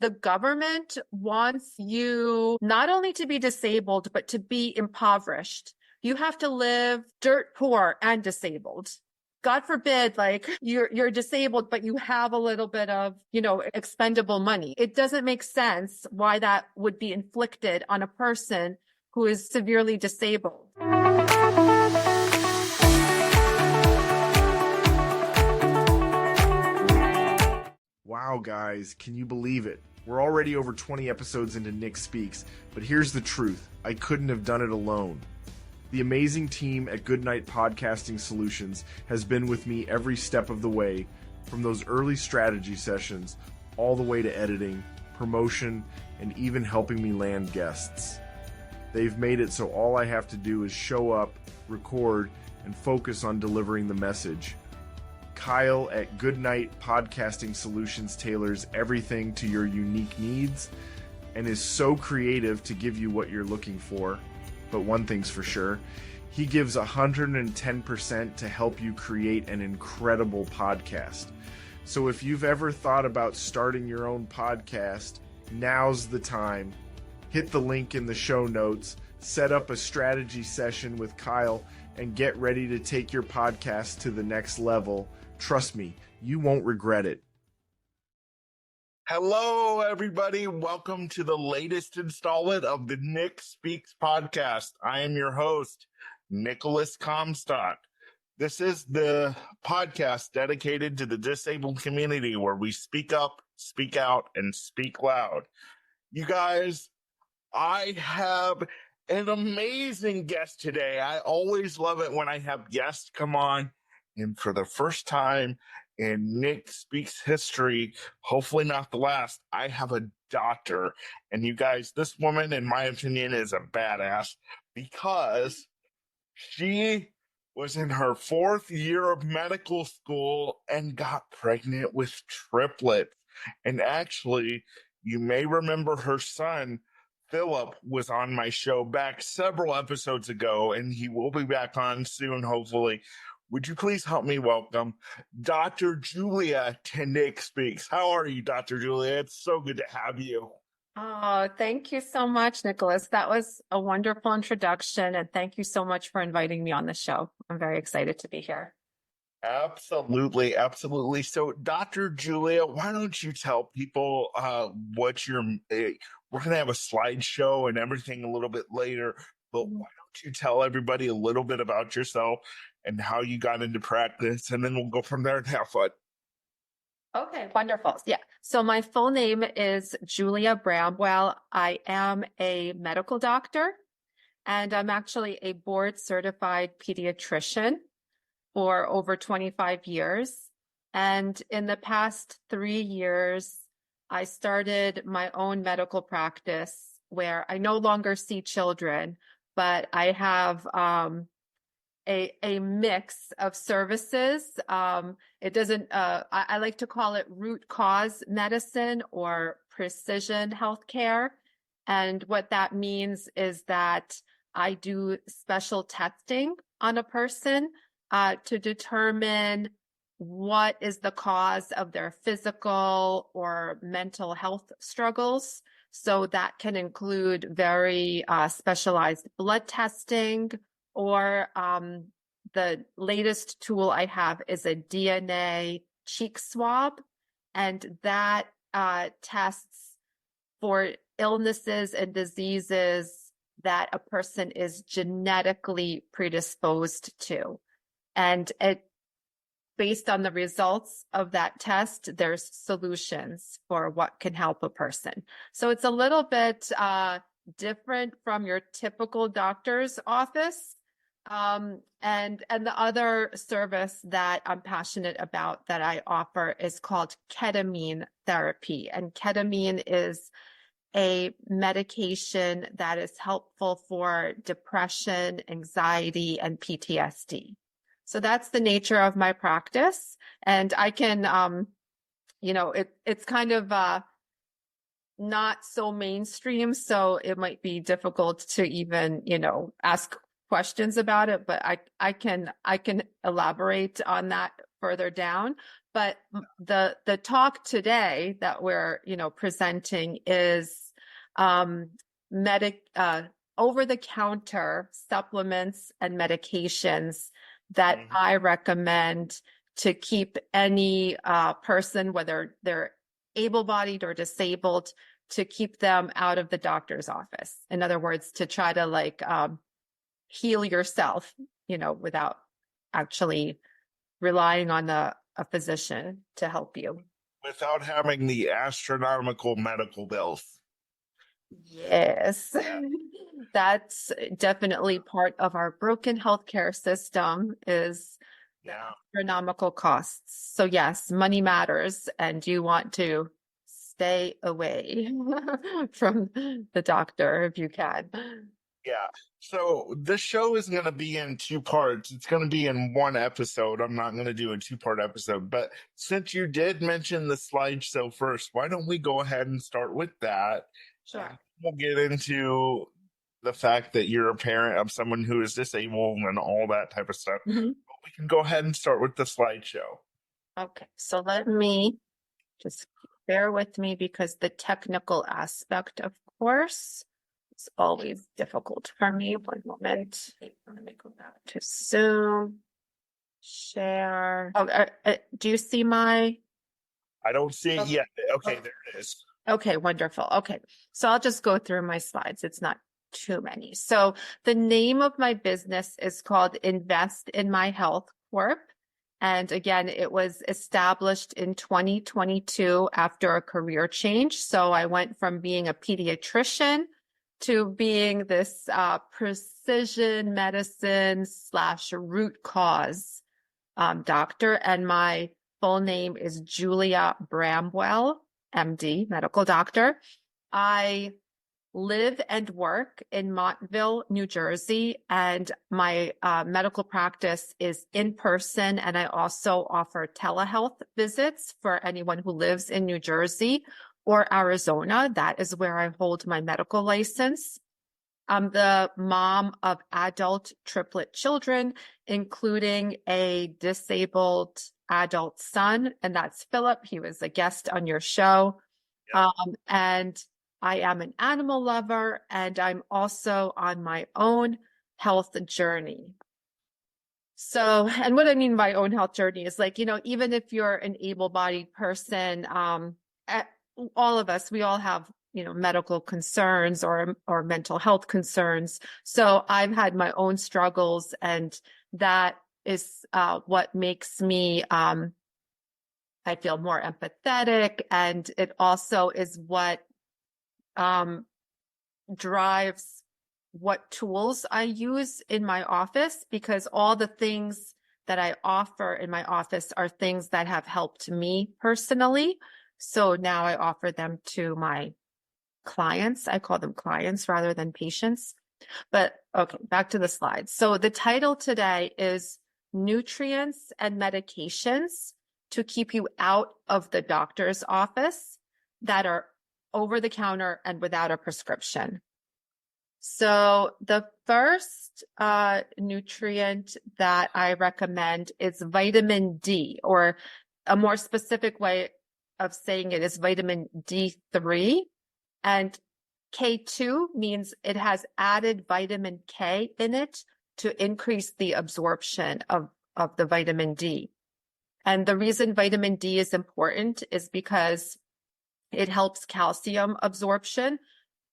The government wants you not only to be disabled, but to be impoverished. You have to live dirt poor and disabled. God forbid, like you're disabled, but you have a little bit of, expendable money. It doesn't make sense why that would be inflicted on a person who is severely disabled. Wow, guys, can you believe it? We're already over 20 episodes into Nick Speaks, but here's the truth. I couldn't have done it alone. The amazing team at Goodnight Podcasting Solutions has been with me every step of the way, from those early strategy sessions all the way to editing, promotion, and even helping me land guests. They've made it so all I have to do is show up, record, and focus on delivering the message. Kyle at Goodnight Podcasting Solutions tailors everything to your unique needs and is so creative to give you what you're looking for. But one thing's for sure, he gives 110% to help you create an incredible podcast. So if you've ever thought about starting your own podcast, now's the time. Hit the link in the show notes, set up a strategy session with Kyle, and get ready to take your podcast to the next level. Trust me, you won't regret it. Hello, everybody. Welcome to the latest installment of the Nick Speaks podcast. I am your host, Nicolas Comstock. This is the podcast dedicated to the disabled community where we speak up, speak out, and speak loud. You guys, I have an amazing guest today. I always love it when I have guests come on. And for the first time in Nick Speaks history, hopefully not the last, I have a doctor. And you guys, this woman, in my opinion, is a badass because she was in her 4th year of medical school and got pregnant with triplets. And actually, you may remember her son, Philip, was on my show back several episodes ago, and he will be back on soon, hopefully. Would you please help me welcome Dr. Julia to Nick Speaks? How are you, Dr. Julia? It's so good to have you. Oh, thank you so much, Nicholas. That was a wonderful introduction, and thank you so much for inviting me on the show. I'm very excited to be here. Absolutely, absolutely. So, Dr. Julia, why don't you tell people what you're... we're going to have a slideshow and everything a little bit later, but why don't you tell everybody a little bit about yourself and how you got into practice, and then we'll go from there and have fun. Okay, wonderful. Yeah. So my full name is Julia Bramwell. I am a medical doctor, and I'm actually a board certified pediatrician for over 25 years. And in the past 3 years, I started my own medical practice where I no longer see children, but I have a mix of services. It doesn't, I like to call it root cause medicine or precision healthcare. And what that means is that I do special testing on a person to determine what is the cause of their physical or mental health struggles. So that can include very specialized blood testing, or the latest tool I have is a DNA cheek swab, and that tests for illnesses and diseases that a person is genetically predisposed to. And based on the results of that test, there's solutions for what can help a person. So it's a little bit different from your typical doctor's office. And the other service that I'm passionate about that I offer is called ketamine therapy. And ketamine is a medication that is helpful for depression, anxiety, and PTSD. So that's the nature of my practice. And I can, it's kind of not so mainstream, so it might be difficult to even, ask questions about it, but I can elaborate on that further down. But the talk today that we're, presenting is over-the-counter supplements and medications that I recommend to keep any person, whether they're able-bodied or disabled, to keep them out of the doctor's office. In other words, to try to heal yourself, without actually relying on a physician to help you. Without having the astronomical medical bills. Yes, that's definitely part of our broken healthcare system is astronomical costs. So yes, money matters, and you want to stay away from the doctor if you can. Yeah. So this show is going to be in two parts. It's going to be in one episode. I'm not going to do a two-part episode. But since you did mention the slideshow first, why don't we go ahead and start with that? Sure. And we'll get into the fact that you're a parent of someone who is disabled and all that type of stuff. Mm-hmm. But we can go ahead and start with the slideshow. Okay. So let me just bear with me because the technical aspect, of course, it's always difficult for me. One moment. Let me go back to Zoom. Share. Oh, do you see my? I don't see it yet. Okay, there it is. Okay, wonderful. Okay, so I'll just go through my slides. It's not too many. So the name of my business is called Invest in My Health Corp. And again, it was established in 2022 after a career change. So I went from being a pediatrician to being this precision medicine / root cause doctor. And my full name is Julia Bramwell, MD, medical doctor. I live and work in Montville, New Jersey, and my medical practice is in person. And I also offer telehealth visits for anyone who lives in New Jersey or Arizona. That is where I hold my medical license. I'm the mom of adult triplet children, including a disabled adult son, and that's Philip. He was a guest on your show. Yeah. And I am an animal lover, and I'm also on my own health journey. So, and what I mean by own health journey is even if you're an able-bodied person, all of us, we all have, medical concerns or mental health concerns. So I've had my own struggles, and that is what makes me, I feel more empathetic. And it also is what drives what tools I use in my office, because all the things that I offer in my office are things that have helped me personally. So now I offer them to my clients. I call them clients rather than patients. But okay, back to the slides. So the title today is Nutrients and Medications to Keep You Out of the Doctor's Office that are over the counter and without a prescription. So the first nutrient that I recommend is vitamin D, or a more specific way of saying it is vitamin D3. And K2 means it has added vitamin K in it to increase the absorption of the vitamin D. And the reason vitamin D is important is because it helps calcium absorption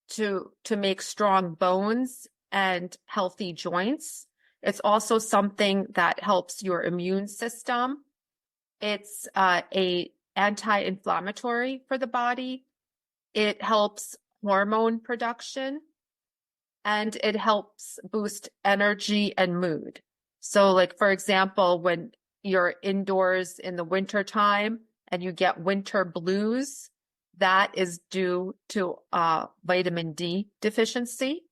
to make strong bones and healthy joints. It's also something that helps your immune system. It's a anti-inflammatory for the body. It helps hormone production, and it helps boost energy and mood. So for example, when you're indoors in the winter time and you get winter blues, that is due to vitamin D deficiency.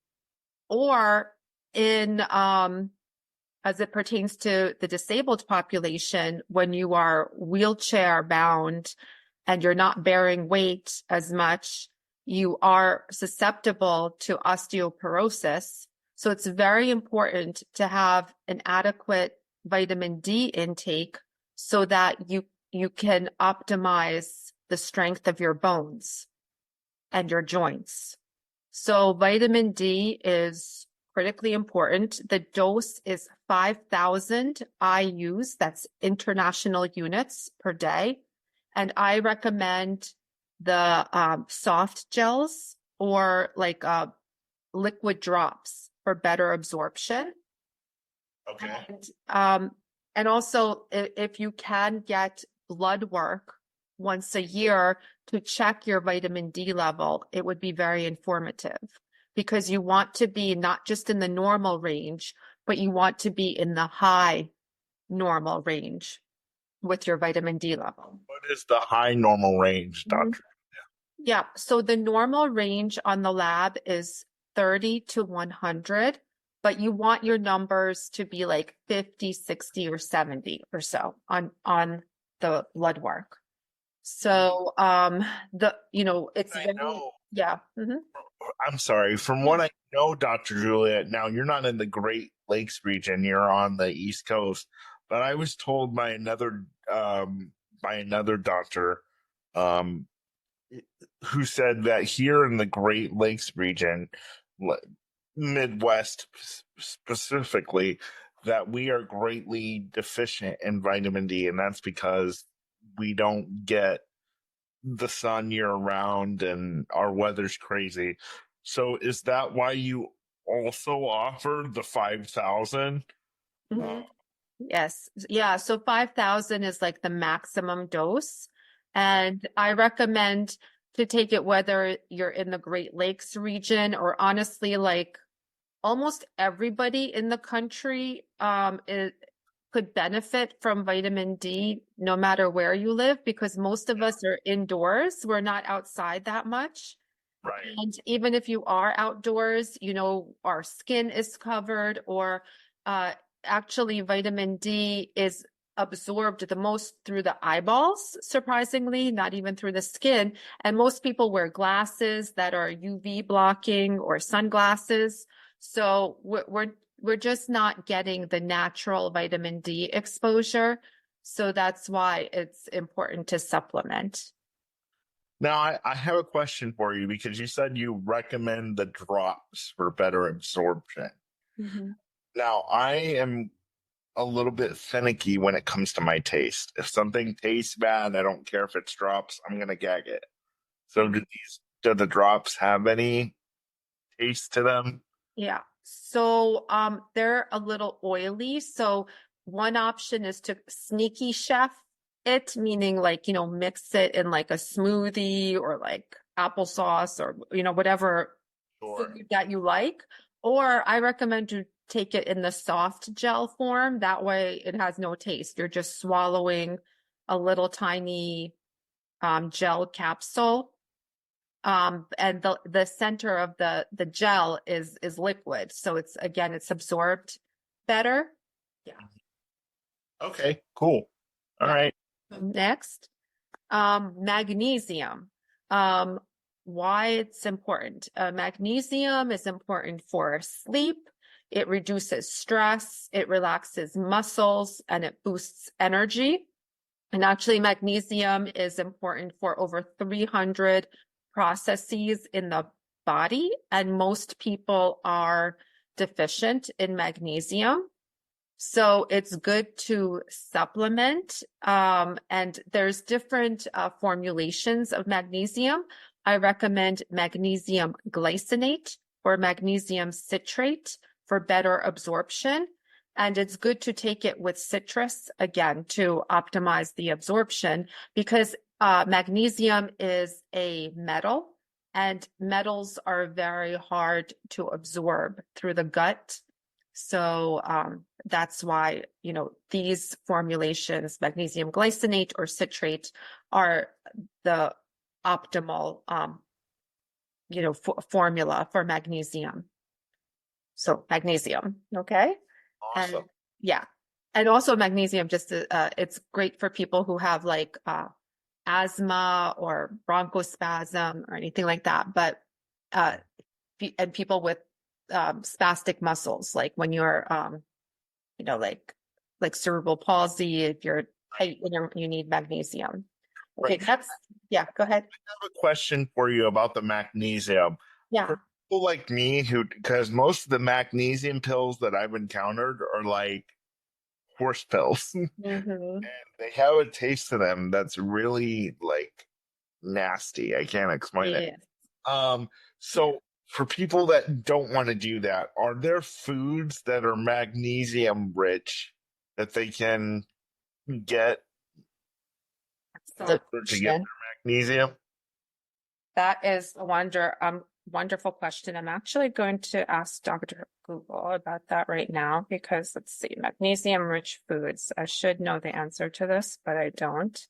Or in as it pertains to the disabled population, when you are wheelchair bound and you're not bearing weight as much, you are susceptible to osteoporosis. So it's very important to have an adequate vitamin D intake so that you you can optimize the strength of your bones and your joints. So vitamin D is critically important. The dose is 5,000 IUs, that's international units per day. And I recommend the soft gels or like liquid drops for better absorption. Okay. And also, if you can get blood work once a year to check your vitamin D level, it would be very informative because you want to be not just in the normal range, but you want to be in the high normal range with your vitamin D level. What is the high normal range, doctor? Yeah, so the normal range on the lab is 30 to 100, but you want your numbers to be like 50, 60, or 70 or so on the blood work. So it's I very, know. yeah. I'm sorry. From what I know, Dr. Juliet, now you're not in the Great Lakes region, you're on the East Coast. But I was told by another doctor um, who said that here in the Great Lakes region, Midwest specifically, that we are greatly deficient in vitamin D, and that's because we don't get the sun year round and our weather's crazy. So is that why you also offer the 5,000? Mhm. Yes. Yeah. So 5,000 is like the maximum dose. And I recommend to take it whether you're in the Great Lakes region or honestly, like almost everybody in the country could benefit from vitamin D no matter where you live because most of us are indoors. We're not outside that much. Right. And even if you are outdoors, our skin is covered or uh, actually vitamin D is absorbed the most through the eyeballs, surprisingly, not even through the skin. And most people wear glasses that are UV blocking or sunglasses. So we're just not getting the natural vitamin D exposure. So that's why it's important to supplement. Now, I have a question for you because you said you recommend the drops for better absorption. Mhm. Now, I am a little bit finicky when it comes to my taste. If something tastes bad, I don't care if it's drops, I'm gonna gag it. So do the drops have any taste to them? Yeah. So they're a little oily. So one option is to sneaky chef it, meaning like, mix it in like a smoothie or like applesauce or, whatever Sure. food that you like. Or I recommend you take it in the soft gel form. That way it has no taste. You're just swallowing a little tiny gel capsule. And the center of the gel is liquid. So it's absorbed better. Yeah. Okay, cool. All Yeah. right. Next, magnesium. Why it's important. Magnesium is important for sleep. It reduces stress, it relaxes muscles, and it boosts energy. And actually, magnesium is important for over 300 processes in the body, and most people are deficient in magnesium. So it's good to supplement. And there's different formulations of magnesium. I recommend magnesium glycinate or magnesium citrate for better absorption. And it's good to take it with citrus again to optimize the absorption because magnesium is a metal and metals are very hard to absorb through the gut. So that's why, these formulations, magnesium glycinate or citrate, are the optimal, formula for magnesium. So magnesium, okay? And Awesome. yeah. And also magnesium, it's great for people who have like asthma or bronchospasm or anything like that. But and people with spastic muscles, like when you're, like cerebral palsy, if you're you need magnesium. Okay, Right. go ahead. I have a question for you about the magnesium. Yeah. For people like me because most of the magnesium pills that I've encountered are like horse pills. Hmm. They have a taste to them that's really like nasty. I can't explain it. Yeah. So for people that don't want to do that, are there foods that are magnesium rich that they can get in Excellent order to get question. their magnesium? That is a wonderful question. I'm actually going to ask Dr. Google about that right now because let's see, magnesium-rich foods. I should know the answer to this, but I don't.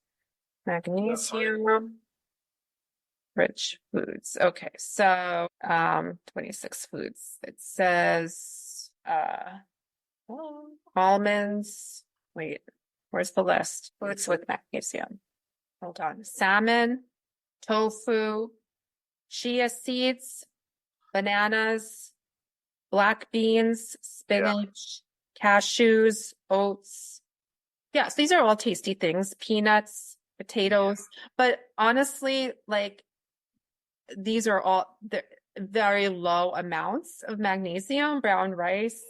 Magnesium-rich foods. Okay, so 26 foods. It says almonds. Wait, where's the list? Foods with magnesium. Hold on. Salmon, tofu, chia seeds, bananas, black beans, Yeah. spinach, cashews, oats. Yes, these are all tasty things. Peanuts, potatoes. But honestly, like these are all very low amounts of magnesium, brown rice,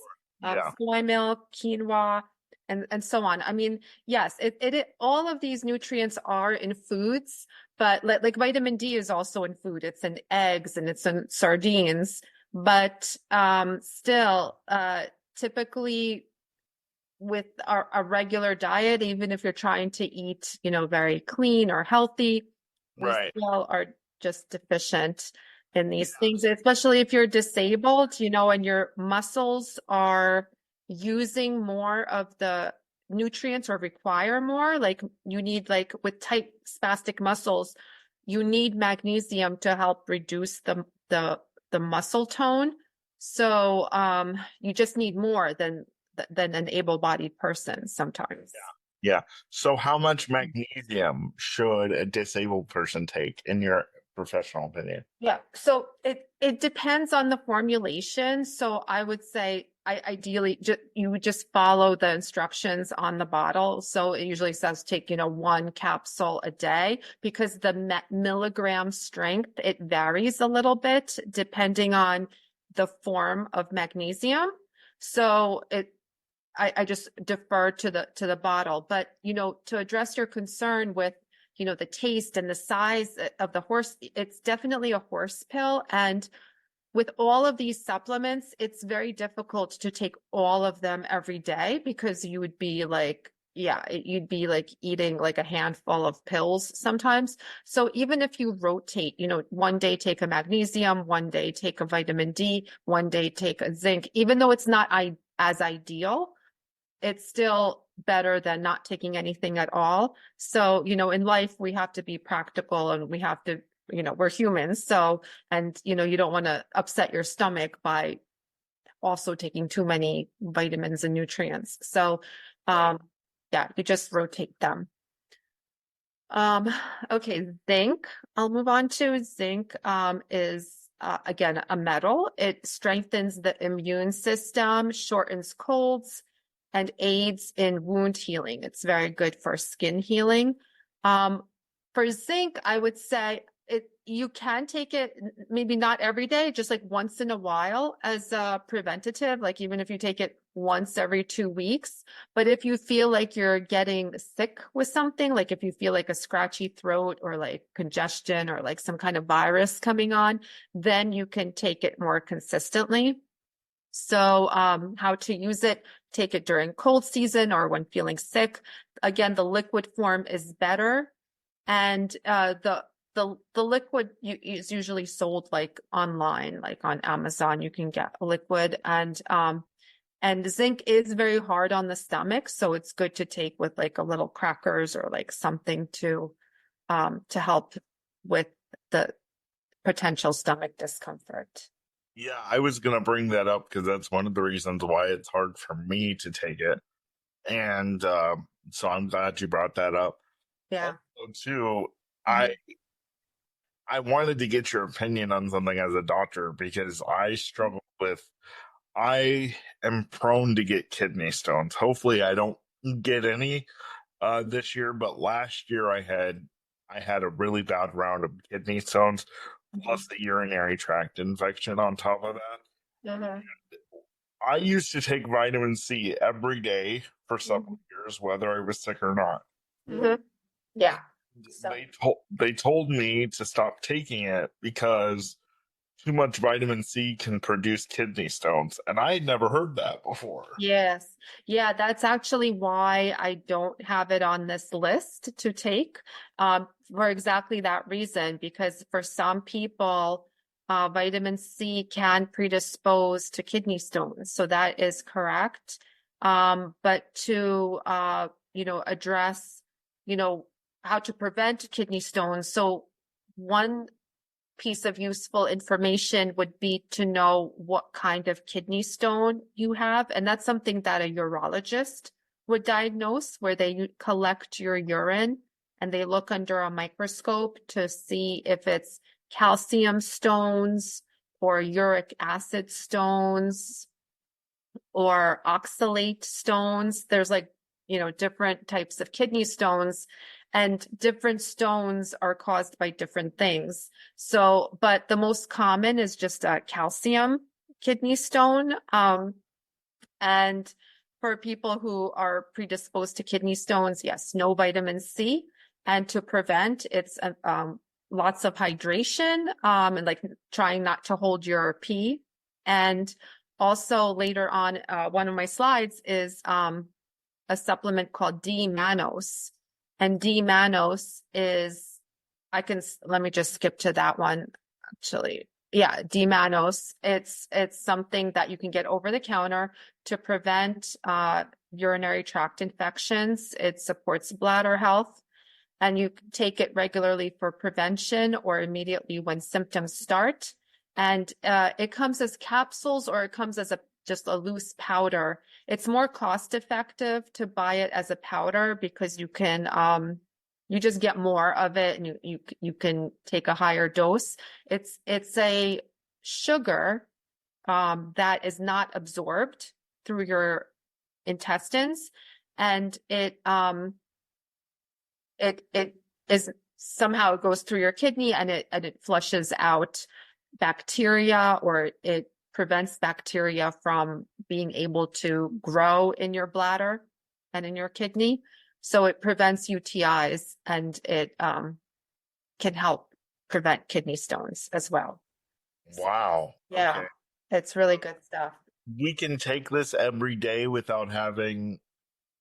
Yeah. soy milk, quinoa, and so on. I mean, yes, it all of these nutrients are in foods, but like vitamin D is also in food. It's in eggs and it's in sardines, but still, typically with our regular diet, even if you're trying to eat, very clean or healthy, we Right. still are just deficient in these things, especially if you're disabled, and your muscles are using more of the nutrients or require more. Like you need, like with tight spastic muscles, you need magnesium to help reduce the muscle tone. So you just need more than an able-bodied person sometimes. Yeah. So how much magnesium should a disabled person take in your professional opinion? Yeah, so it depends on the formulation. So I would say ideally you would just follow the instructions on the bottle. So it usually says take, 1 capsule a day because the milligram strength, it varies a little bit depending on the form of magnesium. So I just defer to the bottle. But, to address your concern with, the taste and the size of the horse, it's definitely a horse pill. And with all of these supplements, it's very difficult to take all of them every day because you would be like, you'd be like eating like a handful of pills sometimes. So even if you rotate, one day take a magnesium, one day take a vitamin D, one day take a zinc, even though it's not as ideal, it's still better than not taking anything at all. So, in life, we have to be practical and we have to, we're humans. So, and, you don't want to upset your stomach by also taking too many vitamins and nutrients. So, you just rotate them. Okay, zinc. I'll move on to zinc, is again, a metal. It strengthens the immune system, shortens colds, and aids in wound healing. It's very good for skin healing. For zinc, I would say you can take it maybe not every day, just like once in a while as a preventative, like even if you take it once every 2 weeks. But if you feel like you're getting sick with something, like if you feel like a scratchy throat or like congestion or like some kind of virus coming on, then you can take it more consistently. So how to use it, take it during cold season or when feeling sick. Again, the liquid form is better. And the liquid is usually sold like online, like on Amazon, you can get a liquid. And zinc is very hard on the stomach, so it's good to take with like a little crackers or like something to help with the potential stomach discomfort. Yeah, I was going to bring that up because that's one of the reasons why it's hard for me to take it. And so I'm glad you brought that up. Yeah. Also, too, Mhm. I wanted to get your opinion on something as a doctor because I struggle with, I am prone to get kidney stones. Hopefully, I don't get any, this year, but last year I had a really bad round of kidney stones plus the urinary tract infection on top of that. Mhm. I used to take vitamin C every day for several years, whether I was sick or not. Mhm. Yeah. So They told me to stop taking it because too much vitamin C can produce kidney stones, and I had never heard that before. yes. Yeah, that's actually why I don't have it on this list to take, for exactly that reason, because for some people, vitamin C can predispose to kidney stones. So that is correct. But to, address, you know, how to prevent kidney stones. So one piece of useful information would be to know what kind of kidney stone you have. And that's something that a urologist would diagnose, where they collect your urine and they look under a microscope to see if it's calcium stones or uric acid stones or oxalate stones. There's different types of kidney stones, and different stones are caused by different things. So, but the most common is just a calcium kidney stone. And for people who are predisposed to kidney stones, yes, no vitamin C. And to prevent, it's lots of hydration, and like trying not to hold your pee. And also later on, one of my slides is a supplement called D-mannose. And D-mannose is, let me just skip to that one, actually. Yeah, D-mannose. It's something that you can get over the counter to prevent urinary tract infections. It supports bladder health, and you can take it regularly for prevention or immediately when symptoms start. And it comes as capsules, or it comes as just a loose powder. It's more cost effective to buy it as a powder because you can you just get more of it, and you can take a higher dose. It's a sugar that is not absorbed through your intestines, and it is somehow it goes through your kidney, and it flushes out bacteria, or it prevents bacteria from being able to grow in your bladder and in your kidney. So it prevents UTIs, and it can help prevent kidney stones as well. Wow. Yeah, Okay. it's really good stuff. We can take this every day without having.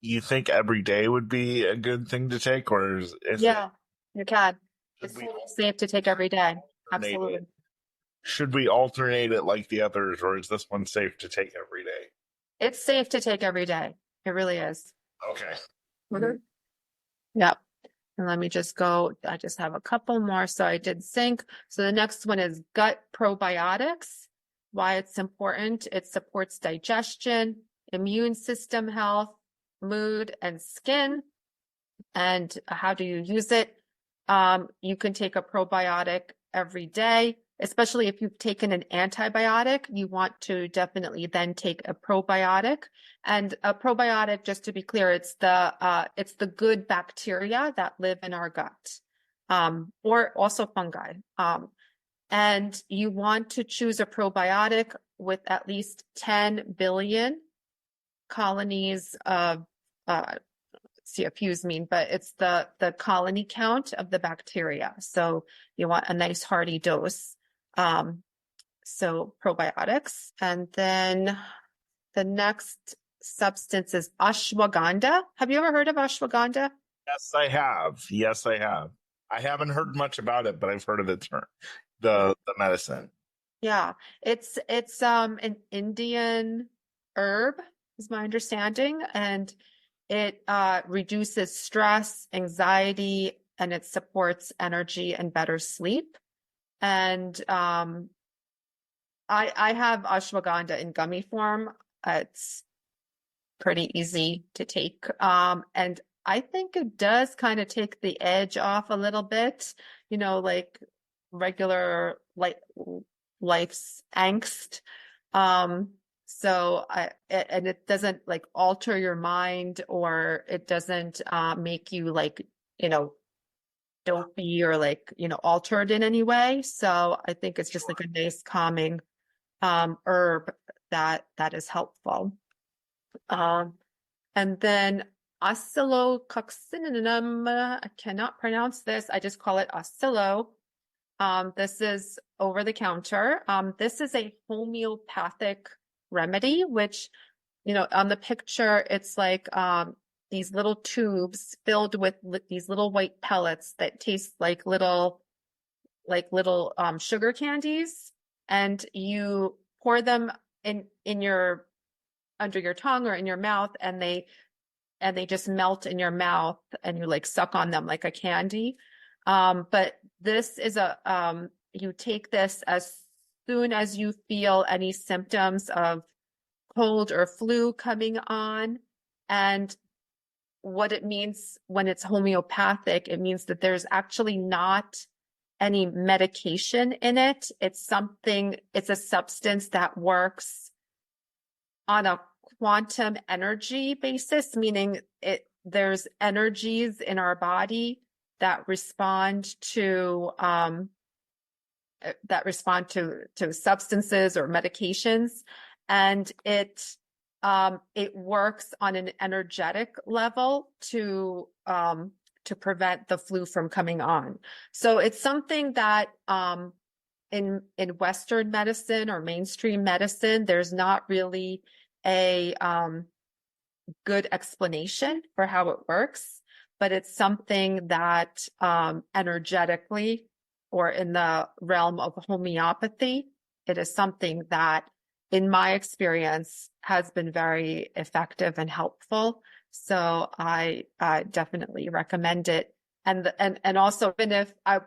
You think every day would be a good thing to take, or is Yeah, you can. should It's we totally safe to take every day. alternate Absolutely. it? Should we alternate it like the others, or is this one safe to take every day? It's safe to take every day. It really is. Okay. Mhm. Yep. And let me just go. I just have a couple more. So I did zinc. So the next one is gut probiotics. Why it's important. It supports digestion, immune system health, mood, and skin. And how do you use it? You can take a probiotic every day, especially if you've taken an antibiotic. You want to definitely then take a probiotic. And a probiotic, just to be clear, it's the good bacteria that live in our gut, or also fungi. And you want to choose a probiotic with at least 10 billion colonies of see a fuse mean, but it's the colony count of the bacteria. So you want a nice hearty dose. So probiotics. And then the next substance is ashwagandha. Have you ever heard of ashwagandha? Yes, I have. Yes, I have. I haven't heard much about it, but I've heard of the medicine. Yeah, it's an Indian herb, is my understanding, and it reduces stress, anxiety, and it supports energy and better sleep. And I have ashwagandha in gummy form. It's pretty easy to take. And I think it does kind of take the edge off a little bit, like regular life's angst. So and it doesn't like alter your mind, or it doesn't make you like, you know, dopey or like, you know, altered in any way. So I think it's just like a nice calming herb that is helpful. Um, and then oscillococcinum, I cannot pronounce this. I just call it oscillo. This is over the counter. This is a homeopathic remedy, which, you know, on the picture, it's like these little tubes filled with these little white pellets that taste like little sugar candies, and you pour them in your under your tongue or in your mouth, and they just melt in your mouth, and you like suck on them like a candy. But this is you take this as soon as you feel any symptoms of cold or flu coming on. And what it means when it's homeopathic, it means that there's actually not any medication in it. It's a substance that works on a quantum energy basis, meaning there's energies in our body that respond to substances or medications, and it works on an energetic level to prevent the flu from coming on. So it's something that in Western medicine or mainstream medicine, there's not really a good explanation for how it works, but it's something that energetically, or in the realm of homeopathy, it is something that, in my experience, has been very effective and helpful. So I definitely recommend it. And also, even if I'm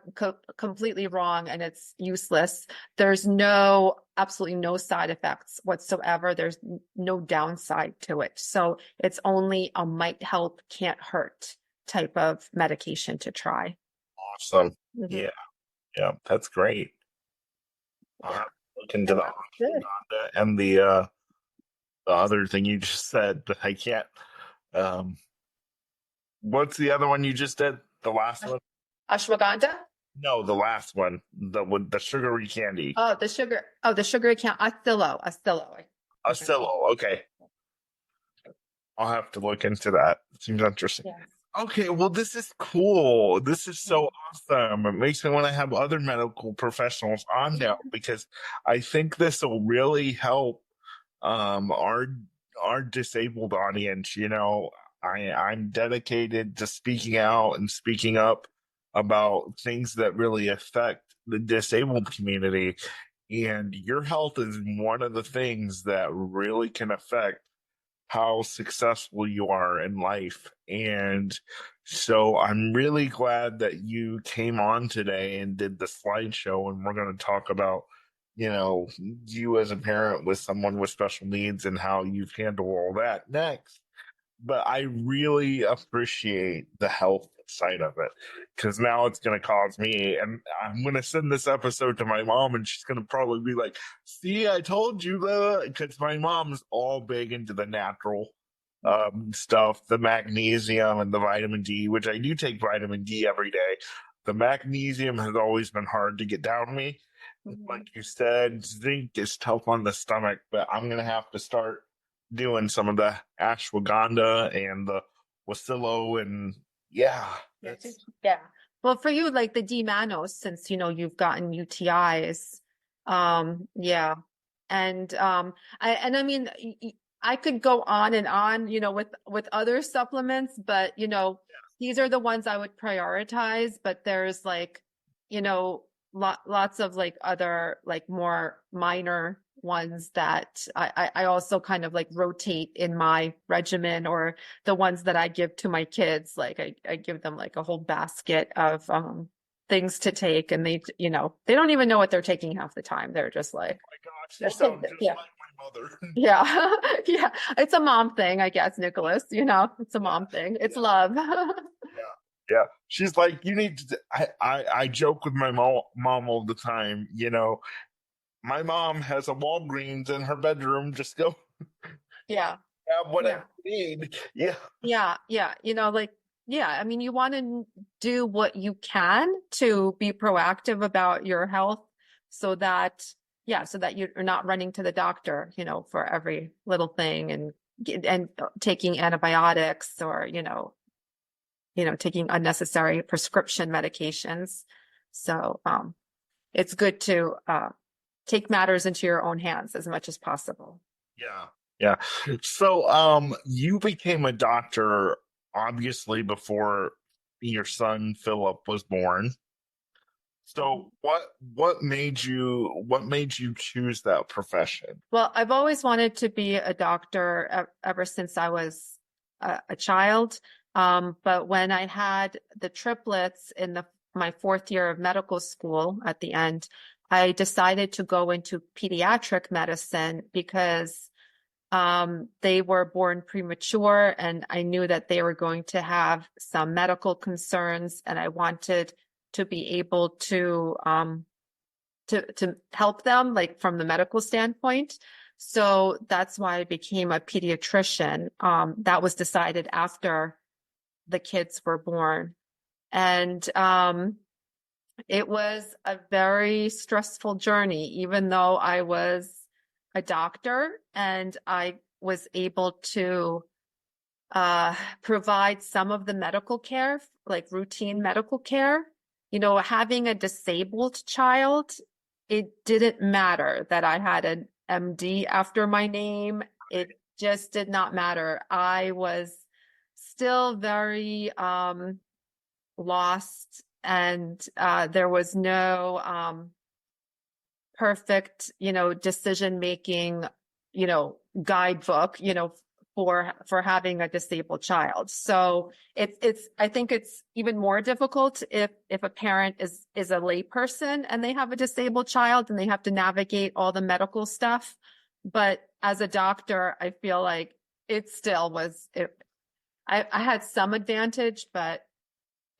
completely wrong and it's useless, there's absolutely no side effects whatsoever. There's no downside to it. So it's only a might help, can't hurt type of medication to try. Awesome. Mhm. Yeah. Yeah. That's great. I'll have to look into the Good. ashwagandha and the other thing you just said, but I can't. Um, what's the other one you just did? The last one? Ashwagandha? No, the last one. With the sugary candy. The sugar account. Oscillo. Oscillo. Okay. I'll have to look into that. Seems interesting. Yes. Okay, well, this is cool. This is so awesome. It makes me want to have other medical professionals on now, because I think this will really help our disabled audience. You know, I'm dedicated to speaking out and speaking up about things that really affect the disabled community. And your health is one of the things that really can affect how successful you are in life. And so I'm really glad that you came on today and did the slideshow. And we're going to talk about, you know, you as a parent with someone with special needs and how you've handled all that next. But I really appreciate the health side of it, because now it's going to cause me, and I'm going to send this episode to my mom, and she's going to probably be like, see, I told you, because my mom's all big into the natural stuff, the magnesium and the vitamin D, which I do take vitamin D every day. The magnesium has always been hard to get down me. Like you said, zinc is tough on the stomach, but I'm going to have to start doing some of the ashwagandha and the wasilo, and yeah. Yeah. Well, for you, like the D-mannose, since you know you've gotten UTIs, yeah. And I mean, I could go on and on, you know, with other supplements, but you know, these are the ones I would prioritize. But there's like, you know, lots of like other like more minor ones that I also kind of like rotate in my regimen, or the ones that I give to my kids. Like I give them like a whole basket of things to take, and they, you know, they don't even know what they're taking half the time. They're just like, Oh my gosh, you sound just like my mother. yeah. Yeah. It's a mom thing, I guess, Nicholas, you know, it's a mom thing. It's love. Yeah. She's like, you need to, I joke with my mom all the time, you know, my mom has a Walgreens in her bedroom. Just go Yeah. grab whatever Yeah. you need. Yeah. Yeah. Yeah. Yeah, I mean, you want to do what you can to be proactive about your health so that, yeah, so that you're not running to the doctor, for every little thing and taking antibiotics or, taking unnecessary prescription medications. So, it's good to take matters into your own hands as much as possible. Yeah. Yeah. So, you became a doctor obviously before your son Philip was born. So, what made you choose that profession? Well, I've always wanted to be a doctor ever since I was a child. But when I had the triplets in my fourth year of medical school at the end, I decided to go into pediatric medicine because they were born premature and I knew that they were going to have some medical concerns and I wanted to be able to help them like from the medical standpoint. So that's why I became a pediatrician. That was decided after the kids were born. And it was a very stressful journey, even though I was a doctor and I was able to provide some of the medical care, like routine medical care. Having a disabled child, it didn't matter that I had an MD after my name. It just did not matter. I was still very lost, and there was no perfect, decision making, guidebook, for having a disabled child. So I think it's even more difficult if a parent is a layperson and they have a disabled child and they have to navigate all the medical stuff. But as a doctor, I feel like it still was I had some advantage, but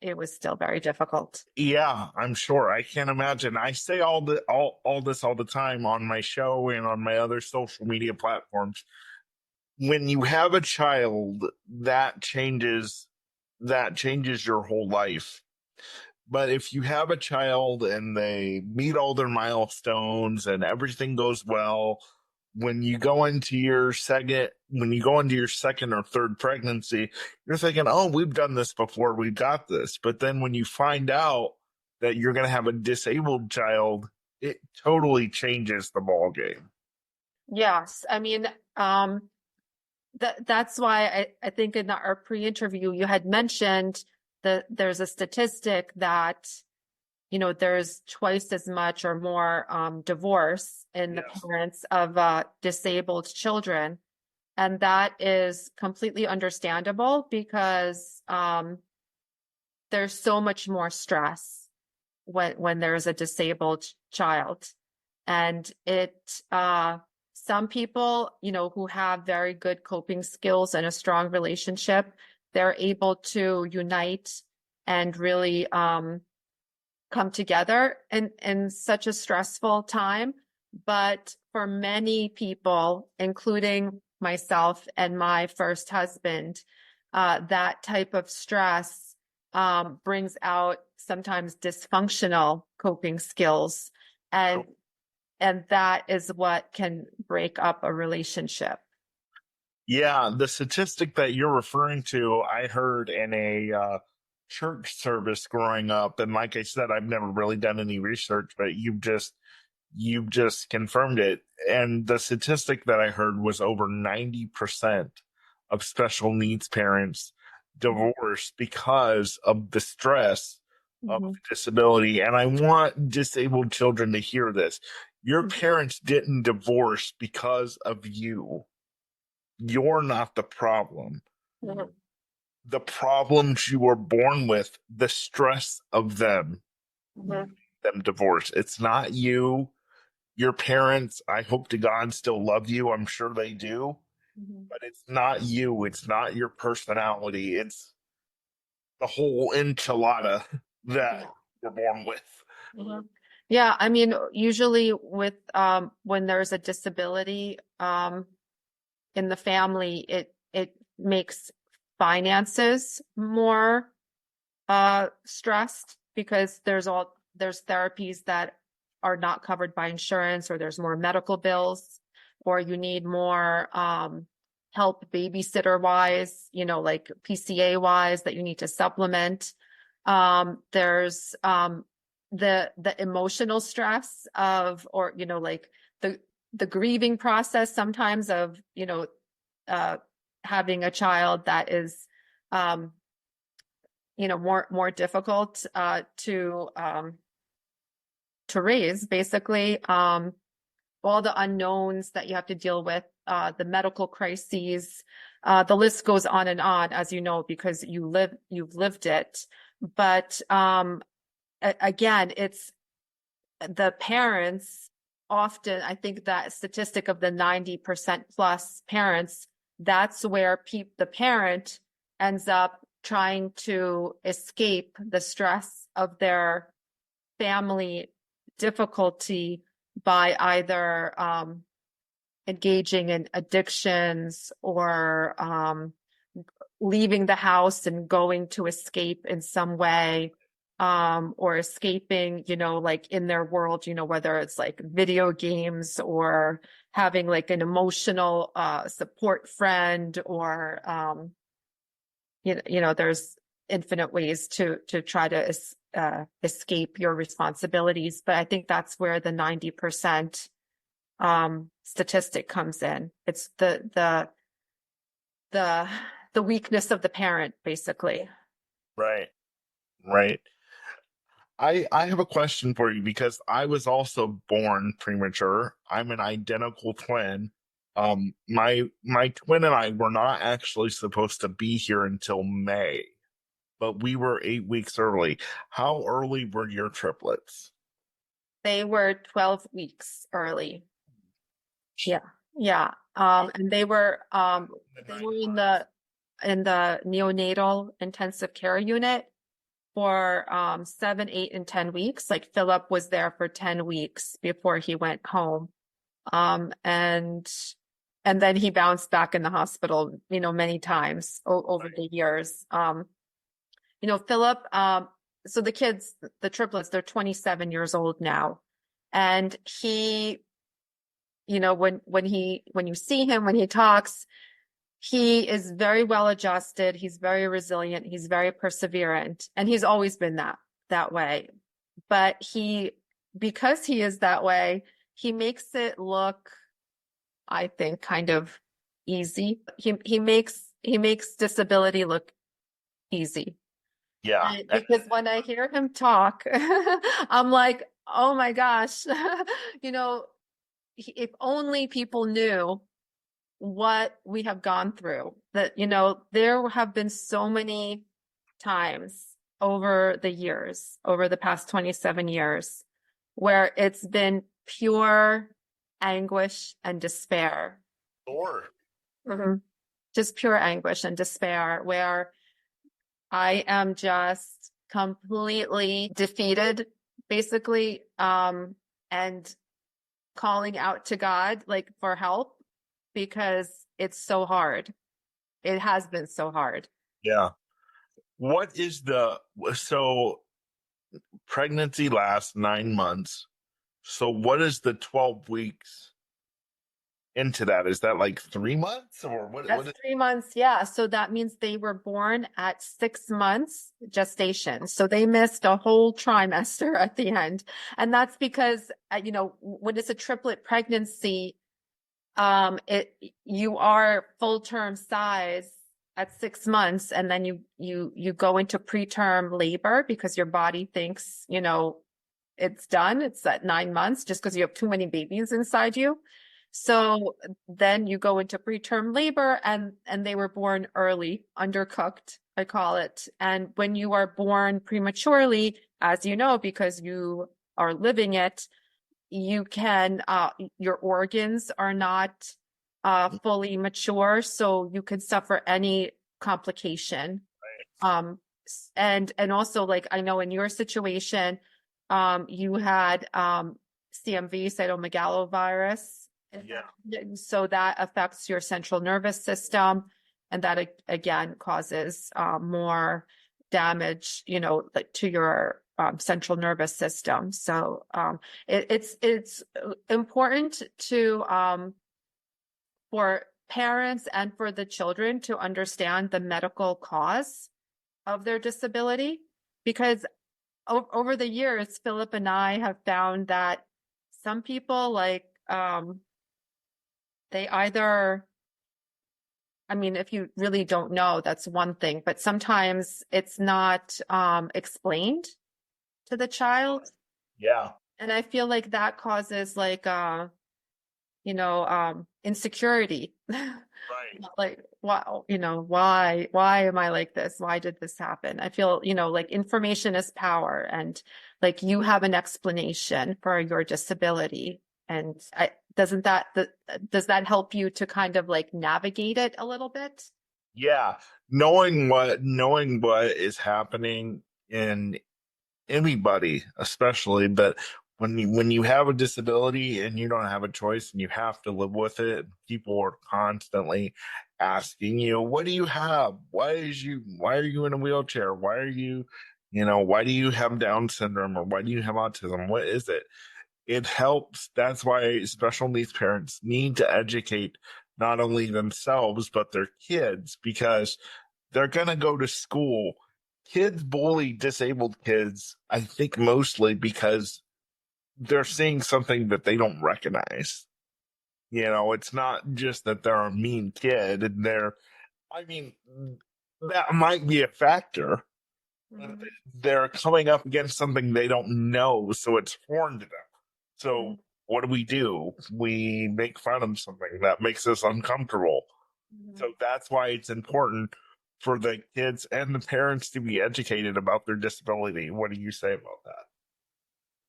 it was still very difficult. Yeah, I'm sure. I can't imagine. I say all this all the time on my show and on my other social media platforms. When you have a child, that changes your whole life. But if you have a child and they meet all their milestones and everything goes well, when you go into your second or third pregnancy, you're thinking, oh, we've done this before, we've got this. But then when you find out that you're going to have a disabled child, it totally changes the ball game. Yes. I mean, that's why I think in our pre-interview you had mentioned that there's a statistic that there's twice as much or more divorce in the Yes. parents of disabled children, and that is completely understandable because there's so much more stress when there's a disabled child, and some people, who have very good coping skills and a strong relationship, they're able to unite and really come together in such a stressful time. But for many people, including myself and my first husband, that type of stress brings out sometimes dysfunctional coping skills. And that is what can break up a relationship. Yeah, the statistic that you're referring to, I heard in a church service growing up, and like I said, I've never really done any research, but you've just confirmed it. And the statistic that I heard was over 90% of special needs parents divorce because of the stress of Mhm. disability. And I want disabled children to hear this. Your Mhm. parents didn't divorce because of you. You're not the problem. Mhm. The problems you were born with, the stress of Mhm. them divorce. It's not you. Your parents, I hope to God, still love you. I'm sure they do. Mhm. But it's not you. It's not your personality. It's the whole enchilada that Yeah. you're born with. Mhm. Yeah, I mean, usually with when there's a disability in the family, it makes finances more stressed because there's therapies that are not covered by insurance, or there's more medical bills, or you need more help babysitter wise, like PCA wise, that you need to supplement. There's the emotional stress of, or like the grieving process sometimes of uh having a child that is more difficult to raise, basically. All the unknowns that you have to deal with, the medical crises, the list goes on and on, as you know, because you've lived it. But again, it's the parents often, I think that statistic of the 90% plus parents, that's where the parent ends up trying to escape the stress of their family difficulty by either engaging in addictions, or leaving the house and going to escape in some way, or escaping, like in their world, whether it's like video games, or having like an emotional support friend, or there's infinite ways to try to escape your responsibilities. But I think that's where the 90% statistic comes in. It's the weakness of the parent, basically. Right. Right. I have a question for you because I was also born premature. I'm an identical twin. My twin and I were not actually supposed to be here until May, but we were 8 weeks early. How early were your triplets? They were 12 weeks early. Yeah. Yeah. And they were in the neonatal intensive care unit for 7, 8, and 10 weeks. Like Philip was there for 10 weeks before he went home. And then he bounced back in the hospital, many times over the years. Philip, so the kids, the triplets, they're 27 years old now. And he, when you see him, when he talks, he is very well adjusted. He's very resilient. He's very perseverant. And he's always been that way. But because he is that way, he makes it look, I think, kind of easy. He makes disability look easy. Yeah. Because when I hear him talk, I'm like, oh my gosh, if only people knew what we have gone through. That, there have been so many times over the past 27 years, where it's been pure anguish and despair. Sure. Mm-hmm. Just pure anguish and despair, where I am just completely defeated, basically, and calling out to God, like, for help, because it's so hard. It has been so hard. Yeah. What is so pregnancy lasts 9 months. So what is the 12 weeks into that? Is that like 3 months or what? That's 3 months. Yeah. So that means they were born at 6 months gestation. So they missed a whole trimester at the end. And that's because, when it's a triplet pregnancy, you are full term size at 6 months, and then you go into preterm labor because your body thinks, it's done. It's at 9 months, just because you have too many babies inside you. So then you go into preterm labor, and they were born early, undercooked, I call it. And when you are born prematurely, as you know, because you are living it, you can, your organs are not fully mature, so you could suffer any complication. And also, like, I know in your situation, you had CMV, cytomegalovirus. Yeah. So that affects your central nervous system, and that again causes more damage, like to your central nervous system. So it's important to for parents and for the children to understand the medical cause of their disability, because over the years, Philip and I have found that some people they either, I mean, if you really don't know, that's one thing, but sometimes it's not explained to the child. Yeah. And I feel like that causes insecurity. Right. Like, why am I like this? Why did this happen? I feel, like information is power, and like you have an explanation for your disability. And does that help you to kind of like navigate it a little bit? Yeah. Knowing what is happening in anybody, especially, but when you have a disability and you don't have a choice and you have to live with it, people are constantly asking you, what do you have? Why are you in a wheelchair? Why do you have Down syndrome, or why do you have autism? What is it? It helps. That's why special needs parents need to educate not only themselves but their kids, because they're going to go to school. Kids bully disabled kids, I think, mostly because they're seeing something that they don't recognize. It's not just that they're a mean kid, and I mean, that might be a factor. Mhm. They're coming up against something they don't know, so it's foreign to them. So what do? We make fun of something that makes us uncomfortable. Mhm. So that's why it's important for the kids and the parents to be educated about their disability. What do you say about that?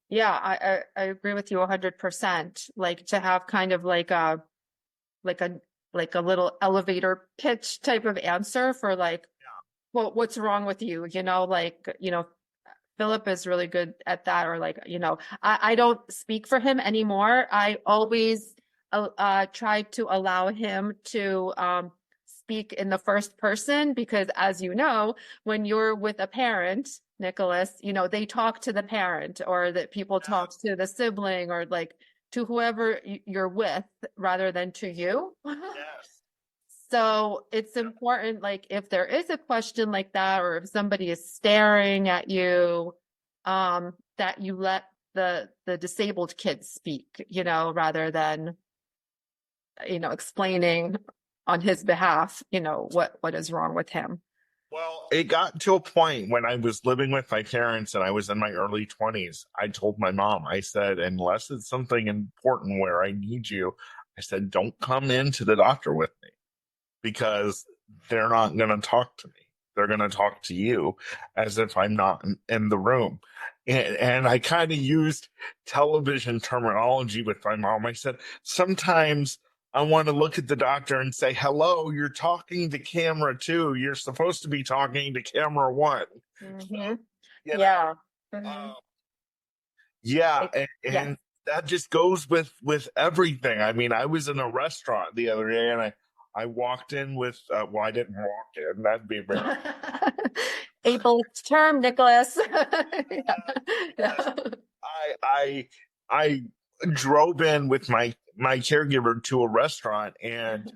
Yeah, I agree with you 100%. Like to have kind of like a like a little elevator pitch type of answer for like, well, what's wrong with you? Philip is really good at that, or like, I don't speak for him anymore. I always try to allow him to speak in the first person, because as you know, when you're with a parent, Nicholas, they talk to the parent, or that people talk to the sibling, or like to whoever you're with rather than to you. Yes. So it's important, like if there is a question like that, or if somebody is staring at you, that you let the disabled kid speak, rather than, explaining on his behalf, what is wrong with him. Well, it got to a point when I was living with my parents and I was in my early 20s. I told my mom, I said, unless it's something important where I need you, I said, don't come into the doctor with me, because they're not going to talk to me. They're going to talk to you as if I'm not in the room. And I kind of used television terminology with my mom. I said, sometimes I want to look at the doctor and say, hello, you're talking to camera two. You're supposed to be talking to camera one. Mm-hmm. You know, Yeah. Mm-hmm. uh, yeah. Yes. And that just goes with everything. I mean, I was in a restaurant the other day and I walked in with, well, I didn't walk in. That'd be very, Ableist term, Nicholas. yes. Yeah. I I drove in with my caregiver to a restaurant, and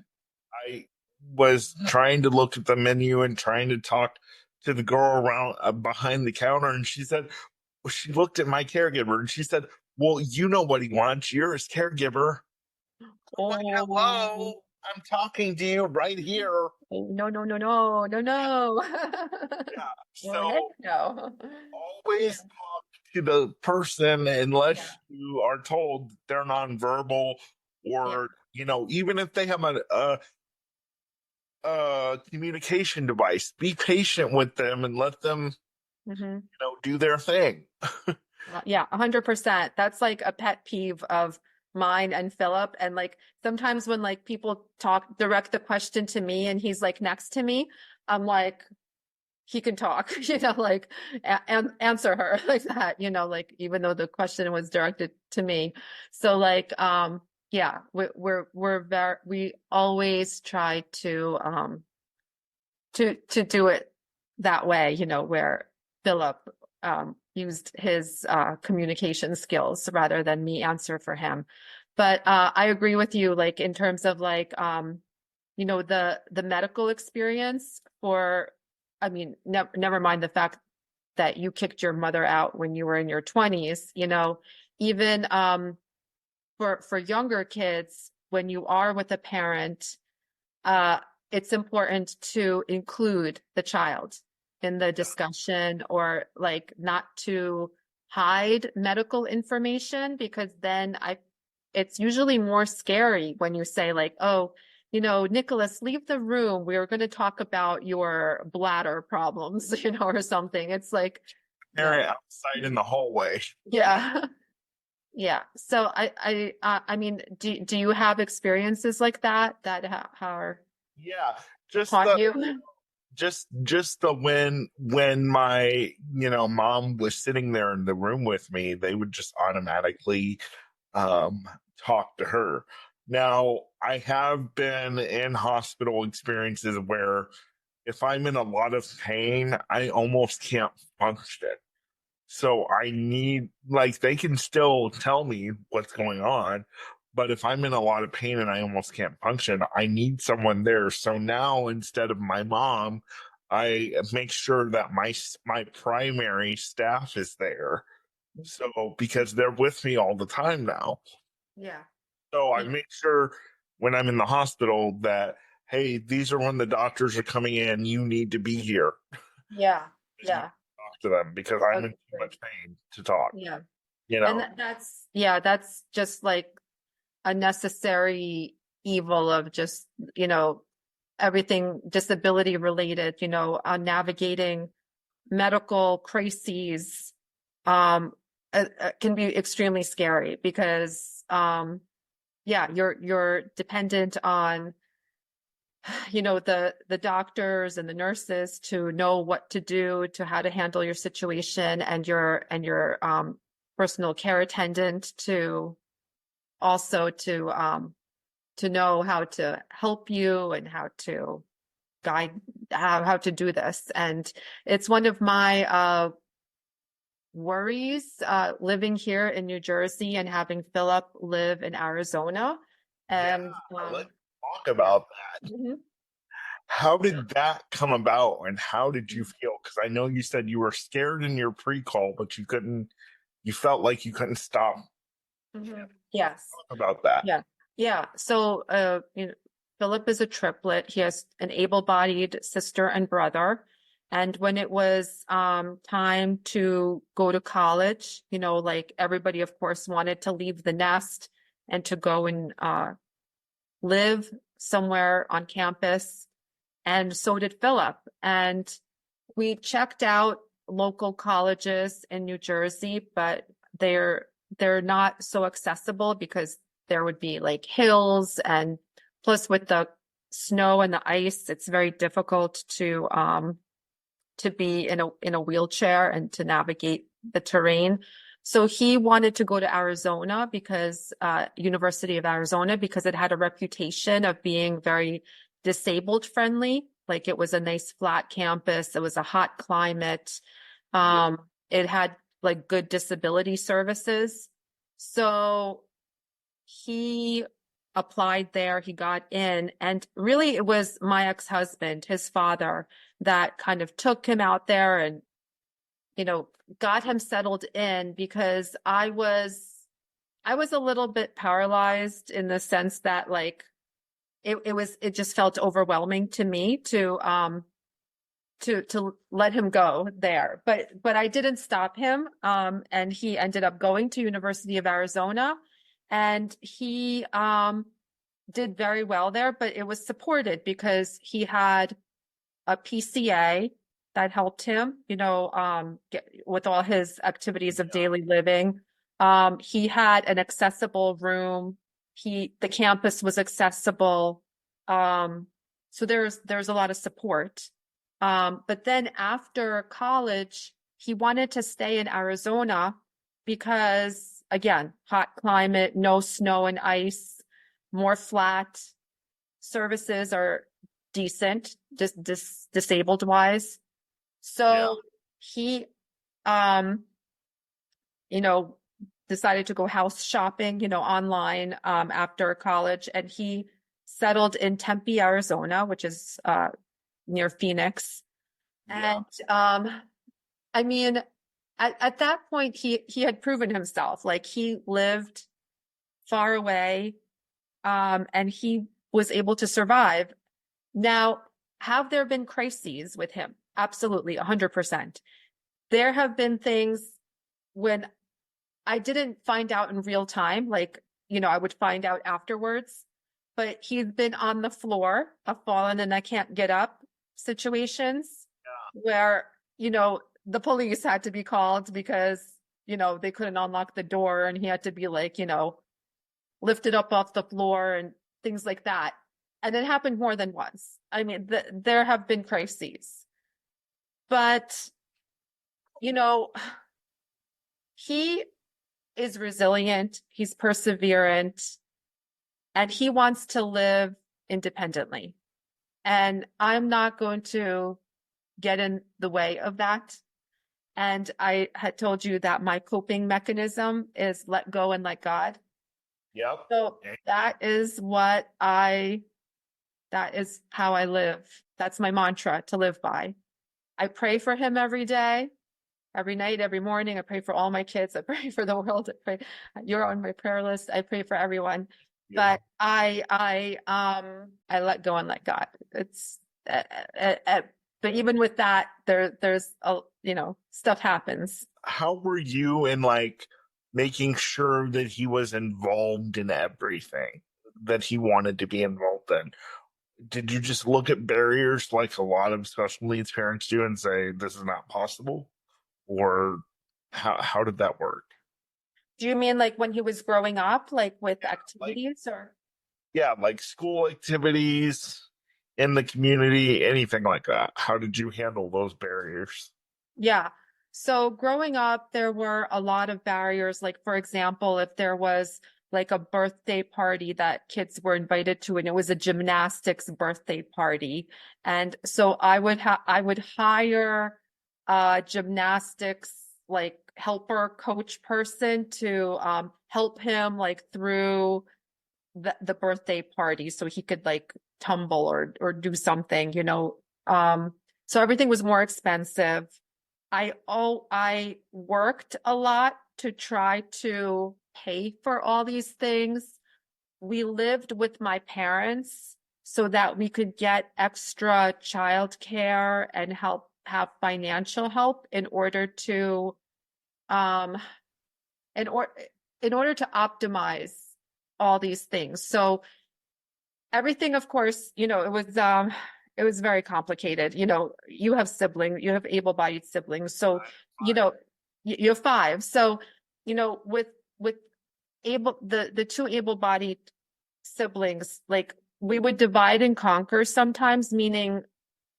I was trying to look at the menu and trying to talk to the girl around behind the counter, and she looked at my caregiver and she said, "Well, you know what he wants. You're his caregiver." I'm like, Oh, "Hello, I'm talking to you right here." no, no, no, no, no, no. Yeah. Well, heck So no. Yeah. always talk to the person Yeah. unless you are told they're nonverbal, Yeah. or even if they have a communication device, be patient with them and let them Hmm. do their thing. Yeah, 100%. That's like a pet peeve of mine and Philip. And like sometimes when like people direct the question to me and he's like next to me, I'm like, he can talk, like and answer her like that, like even though the question was directed to me. So like, yeah, we're very, we always try to do it that way, where Philip used his communication skills rather than me answer for him. But I agree with you, like in terms of like the medical experience for, I mean, never mind the fact that you kicked your mother out when you were in your 20s, even for younger kids, when you are with a parent, uh, it's important to include the child in the discussion, or like not to hide medical information, because then it's usually more scary when you say like, oh, Nicholas, leave the room. We are going to talk about your bladder problems, or something. It's like, yeah, Parent outside in the hallway. yeah. Yeah. So I mean, do you have experiences like that are Yeah, just taught the you? just the when my mom was sitting there in the room with me, they would just automatically um talk to her. Now, I have been in hospital experiences where if I'm in a lot of pain, I almost can't function. So I need, like, they can still tell me what's going on, but if I'm in a lot of pain and I almost can't function, I need someone there. So now instead of my mom, I make sure that my primary staff is there. So because they're with me all the time now. Yeah. So I Yeah. make sure when I'm in the hospital that, hey, these are when the doctors are coming in. You need to be here. Yeah. You Yeah. talk to them because I'm in too Agree. much pain to talk. Yeah. You And know. that's just like a necessary evil of just, everything disability related, navigating medical crises, um, can be extremely scary because, yeah, you're dependent on, the doctors and the nurses to know what to do, to how to handle your situation, and your personal care attendant to also to know how to help you and how to guide how to do this. And it's one of my worries, living here in New Jersey and having Philip live in Arizona. Yeah, And let's talk yeah. about that. Mhm. How did that come about and how did you feel? Because I know you said you were scared in your pre-call, but you felt like you couldn't stop. Mhm. Yes. Talk about that. Yeah. Yeah. So, Philip is a triplet. He has an able-bodied sister and brother. And when it was time to go to college, like everybody, of course, wanted to leave the nest and to go and live somewhere on campus. And so did Philip. And we checked out local colleges in New Jersey, but they're not so accessible because there would be like hills, and plus with the snow and the ice, it's very difficult to be in a wheelchair and to navigate the terrain. So he wanted to go to Arizona because University of Arizona, because it had a reputation of being very disabled friendly. Like it was a nice flat campus. It was a hot climate. Yeah. It had like good disability services. So he applied there, he got in, and really it was my ex-husband, his father, that kind of took him out there and, got him settled in, because I was a little bit paralyzed in the sense that like it just felt overwhelming to me to let him go there. But I didn't stop him. And he ended up going to University of Arizona, and he did very well there, but it was supported because he had a PCA that helped him, with all his activities of daily living. He had an accessible room. The campus was accessible. So there's a lot of support. But then after college, he wanted to stay in Arizona because, again, hot climate, no snow and ice, more flat, services are decent, disabled wise. Yeah. So he, um, you know, decided to go house shopping, online, after college, and he settled in Tempe, Arizona, which is near Phoenix. Yeah. And I mean, at that point, he had proven himself. Like he lived far away, and he was able to survive. Now, have there been crises with him? Absolutely, 100%. There have been things when I didn't find out in real time, like, I would find out afterwards, but he's been on the floor, I've fallen and I can't get up situations where, the police had to be called because, they couldn't unlock the door and he had to be like, lifted up off the floor and things like that. And it happened more than once. I mean, there have been crises, but, he is resilient, he's perseverant, and he wants to live independently. And I'm not going to get in the way of that. And I had told you that my coping mechanism is let go and let God. Yep. So that is that is how I live. That's my mantra to live by. I pray for him every day. Every night, every morning, I pray for all my kids. I pray for the world. You're on my prayer list. I pray for everyone. Yeah. But I let go and let God. It's, but even with that, there's stuff happens. How were you in like making sure that he was involved in everything that he wanted to be involved in? Did you just look at barriers like a lot of special needs parents do and say, this is not possible? Or how did that work? Do you mean like when he was growing up, like with activities or? Yeah, like school activities in the community, anything like that. How did you handle those barriers? Yeah. So growing up, there were a lot of barriers. Like, for example, if there was like a birthday party that kids were invited to, and it was a gymnastics birthday party. And so I would hire a gymnastics like helper coach person to help him like through the birthday party so he could like tumble or do something, so everything was more expensive. I worked a lot to try to pay for all these things. We lived with my parents so that we could get extra childcare and have financial help in order to um in or in order to optimize all these things. So everything, of course, it was very complicated. You have siblings, you have able-bodied siblings. So, you have five. So, with the two able-bodied siblings, like we would divide and conquer sometimes, meaning,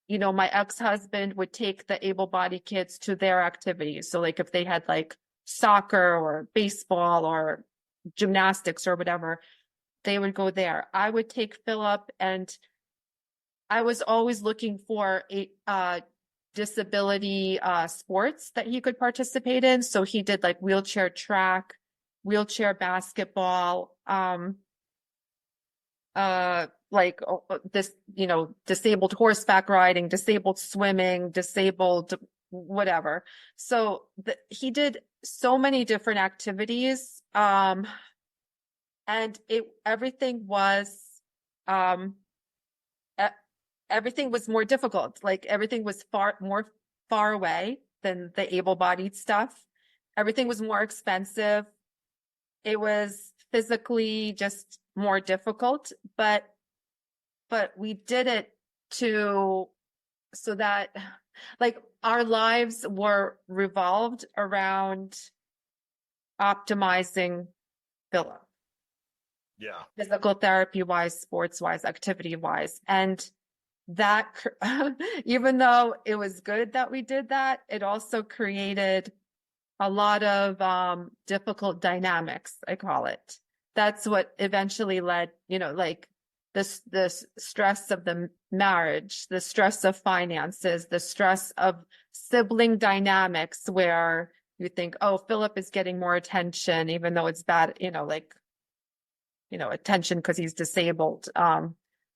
my ex-husband would take the able-bodied kids to their activities. So like if they had like soccer or baseball or gymnastics or whatever, they would go there. I would take Philip, and I was always looking for a disability sports that he could participate in. So he did like wheelchair track, wheelchair basketball, like this, disabled horseback riding, disabled swimming, disabled whatever. So he did so many different activities. And everything was everything was more difficult. Like everything was more far away than the able-bodied stuff. Everything was more expensive. It was physically just more difficult, but we did it so that like our lives were revolved around optimizing Philip. Yeah. Physical therapy wise, sports wise, activity wise. And that, even though it was good that we did that, it also created a lot of difficult dynamics, I call it. That's what eventually led, like this stress of the marriage, the stress of finances, the stress of sibling dynamics where you think, oh, Philip is getting more attention, even though it's bad, attention because he's disabled.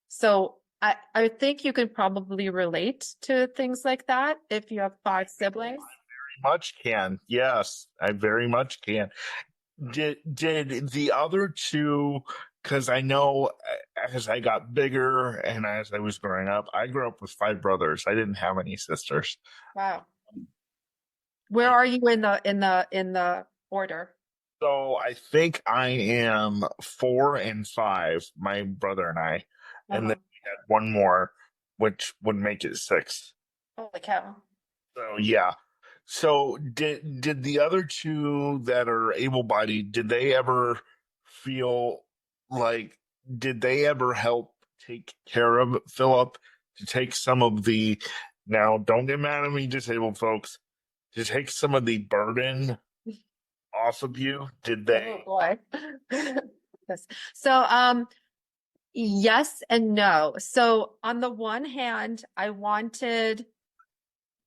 So I think you can probably relate to things like that if you have five siblings. Much can. Yes, I very much can. Did the other two, because I know as I got bigger and as I was growing up, I grew up with five brothers. I didn't have any sisters. Wow. Where are you in the order? So I think I am four and five, my brother and I, and Uh-huh. then we had one more, which would make it six. Holy cow. So yeah. So did the other two that are able-bodied, did they ever feel like did they ever help take care of Philip to take some of the now don't get mad at me, disabled folks, to take some of the burden off of you? Did they? Oh boy. Yes. So, yes and no. So on the one hand, I wanted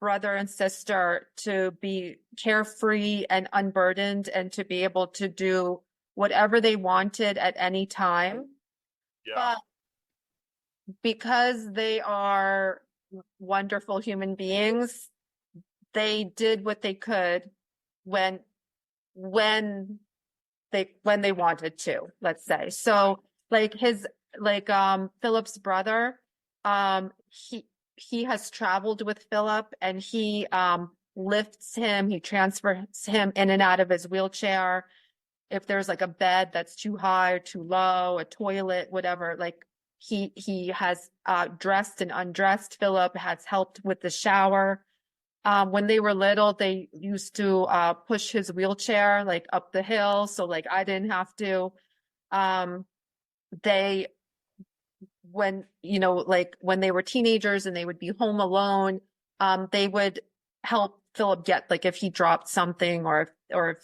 brother and sister to be carefree and unburdened and to be able to do whatever they wanted at any time. Yeah. But because they are wonderful human beings, they did what they could when when when they wanted to, let's say. So like Philip's brother, he has traveled with Philip and he lifts him, he transfers him in and out of his wheelchair. If there's like a bed that's too high or too low, a toilet, whatever, like he has dressed and undressed Philip, has helped with the shower. When they were little, they used to push his wheelchair like up the hill, so like I didn't have to. Um, they like when they were teenagers and they would be home alone, they would help Philip get like if he dropped something or if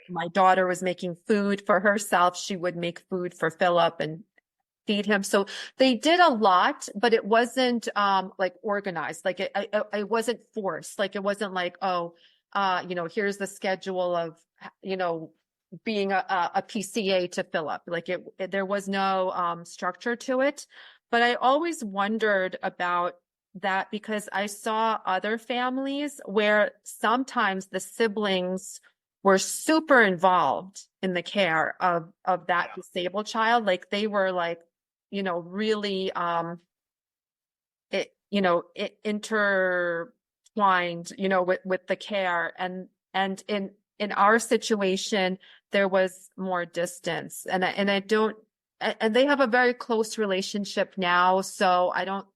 my daughter was making food for herself, she would make food for Philip and feed him. So they did a lot, but it wasn't like organized. Like it wasn't forced. Like it wasn't like, oh, here's the schedule of, being a PCA to Philip. Like there was no structure to it. But I always wondered about that because I saw other families where sometimes the siblings were super involved in the care of that disabled child. Like they were like, really it intertwined, with the care and in our situation there was more distance and I don't and they have a very close relationship now, so I don't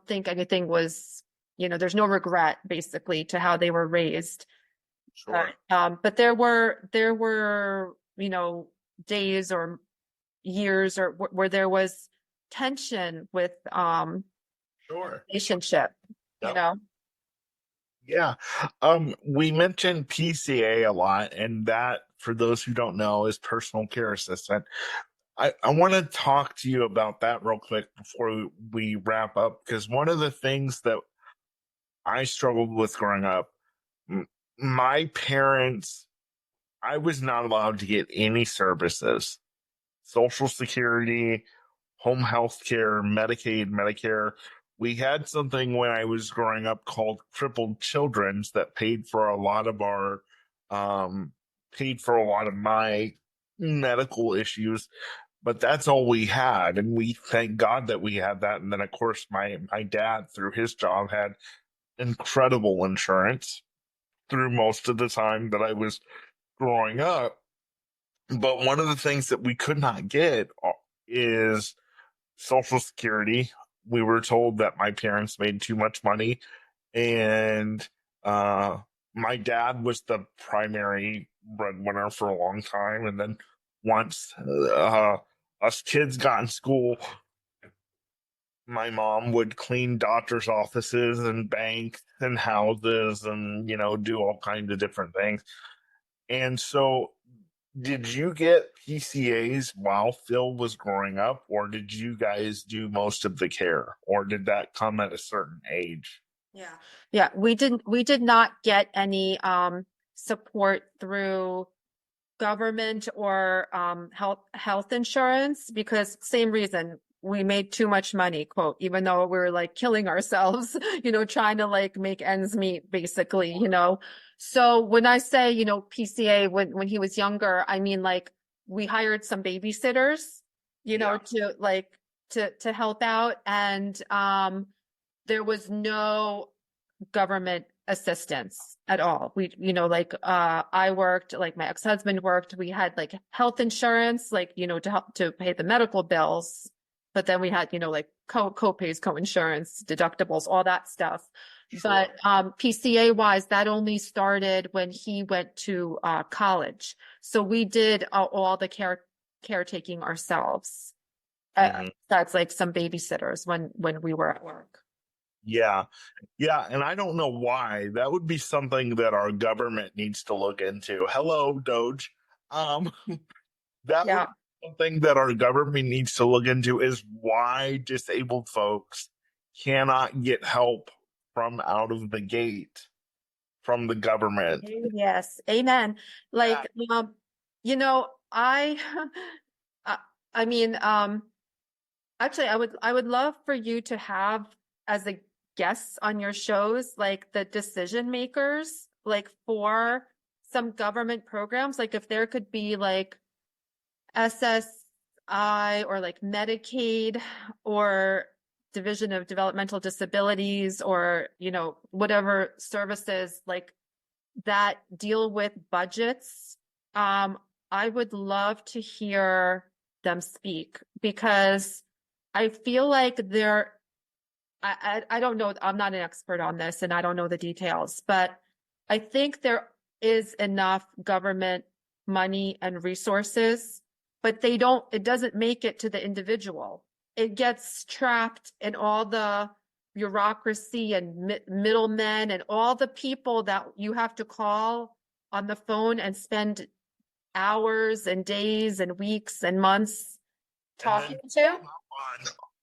think anything was, there's no regret basically to how they were raised. Sure. But there were days or years or where there was tension with Sure. relationship, you Yep. know. Yeah. We mentioned PCA a lot, and that, for those who don't know, is personal care assistant. I want to talk to you about that real quick before we wrap up, because one of the things that I struggled with growing up, my parents, I was not allowed to get any services, Social Security, home health care, Medicaid, Medicare. We had something when I was growing up called Crippled Children's that paid for a lot of my medical issues, but that's all we had. And we thank God that we had that. And then of course my dad through his job had incredible insurance through most of the time that I was growing up. But one of the things that we could not get is Social Security. We were told that my parents made too much money, and uh, my dad was the primary breadwinner for a long time. And then once us kids got in school, my mom would clean doctors' offices and banks and houses and, do all kinds of different things. And so, did you get PCAs while Phil was growing up, or did you guys do most of the care, or did that come at a certain age? Yeah. Yeah, we did not get any support through government or health insurance because same reason we made too much money, quote, even though we were like killing ourselves, trying to like make ends meet basically. So when I say, PCA when he was younger, I mean like we hired some babysitters, Yeah. to like to help out and there was no government assistance at all. I worked, like my ex-husband worked, we had like health insurance, like, to help to pay the medical bills. But then we had, like co-pays, co-insurance, deductibles, all that stuff. Sure. But PCA wise, that only started when he went to college. So we did all the caretaking ourselves. Mhm. That's like some babysitters when we were at work. Yeah. Yeah. And I don't know why. That would be something that our government needs to look into. Hello, Doge. Um, that would Yeah. be something that our government needs to look into is why disabled folks cannot get help from out of the gate from the government. Yes, amen. Yeah. Like, I, I I mean, actually, I would love for you to have as a guest on your shows, like the decision makers, like for some government programs, like if there could be like SSI or like Medicaid or Division of Developmental Disabilities or, whatever services like that deal with budgets. I would love to hear them speak because I feel like I don't know, I'm not an expert on this and I don't know the details, but I think there is enough government money and resources, but it doesn't make it to the individual. It gets trapped in all the bureaucracy and middlemen and all the people that you have to call on the phone and spend hours and days and weeks and months And then talking to on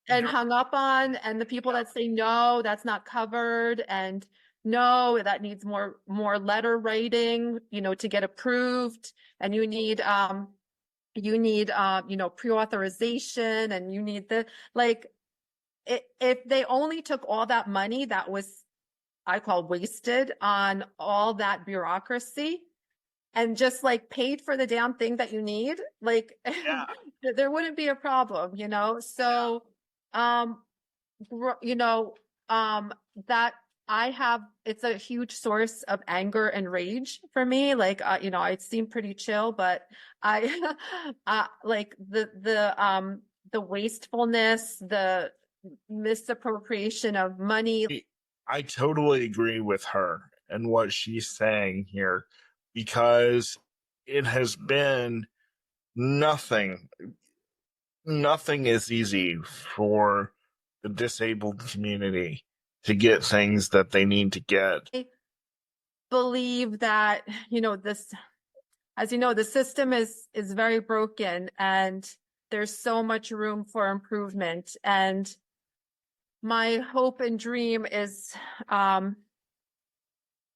and your hung up on, and the people that say no, that's not covered, and no, that needs more letter writing, to get approved, and you need pre-authorization, and you need the like if they only took all that money that was I call wasted on all that bureaucracy and just like paid for the damn thing that you need, like yeah. there wouldn't be a problem. So, um, you know, that I have, it's a huge source of anger and rage for me. Like, I seem pretty chill, but I, like the wastefulness, the misappropriation of money. I totally agree with her and what she's saying here because it has been nothing, nothing is easy for the disabled community to get things that they need to get. I believe that, as you know, the system is very broken and there's so much room for improvement. And my hope and dream is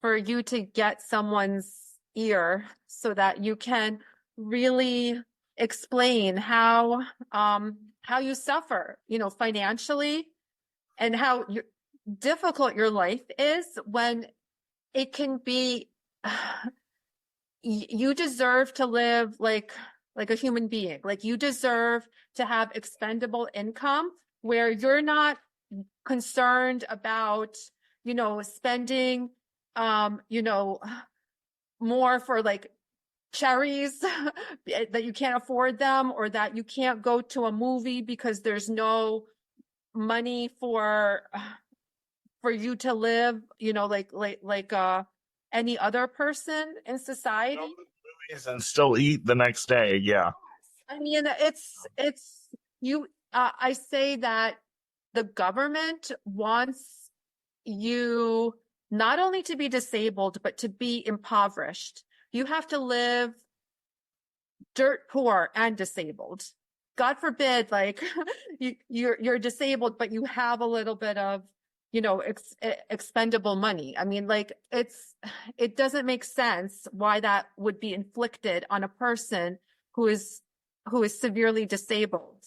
for you to get someone's ear so that you can really explain how you suffer, financially and how difficult your life is when it can be you deserve to live like a human being. Like you deserve to have expendable income where you're not concerned about, spending, more for like cherries that you can't afford them or that you can't go to a movie because there's no money for you to live, like any other person in society. Movies and still eat the next day. Yeah. I mean, it's you. I say that the government wants you not only to be disabled, but to be impoverished. You have to live dirt poor and disabled. God forbid, like you're disabled, but you have a little bit of, expendable money. I mean, like it doesn't make sense why that would be inflicted on a person who is severely disabled.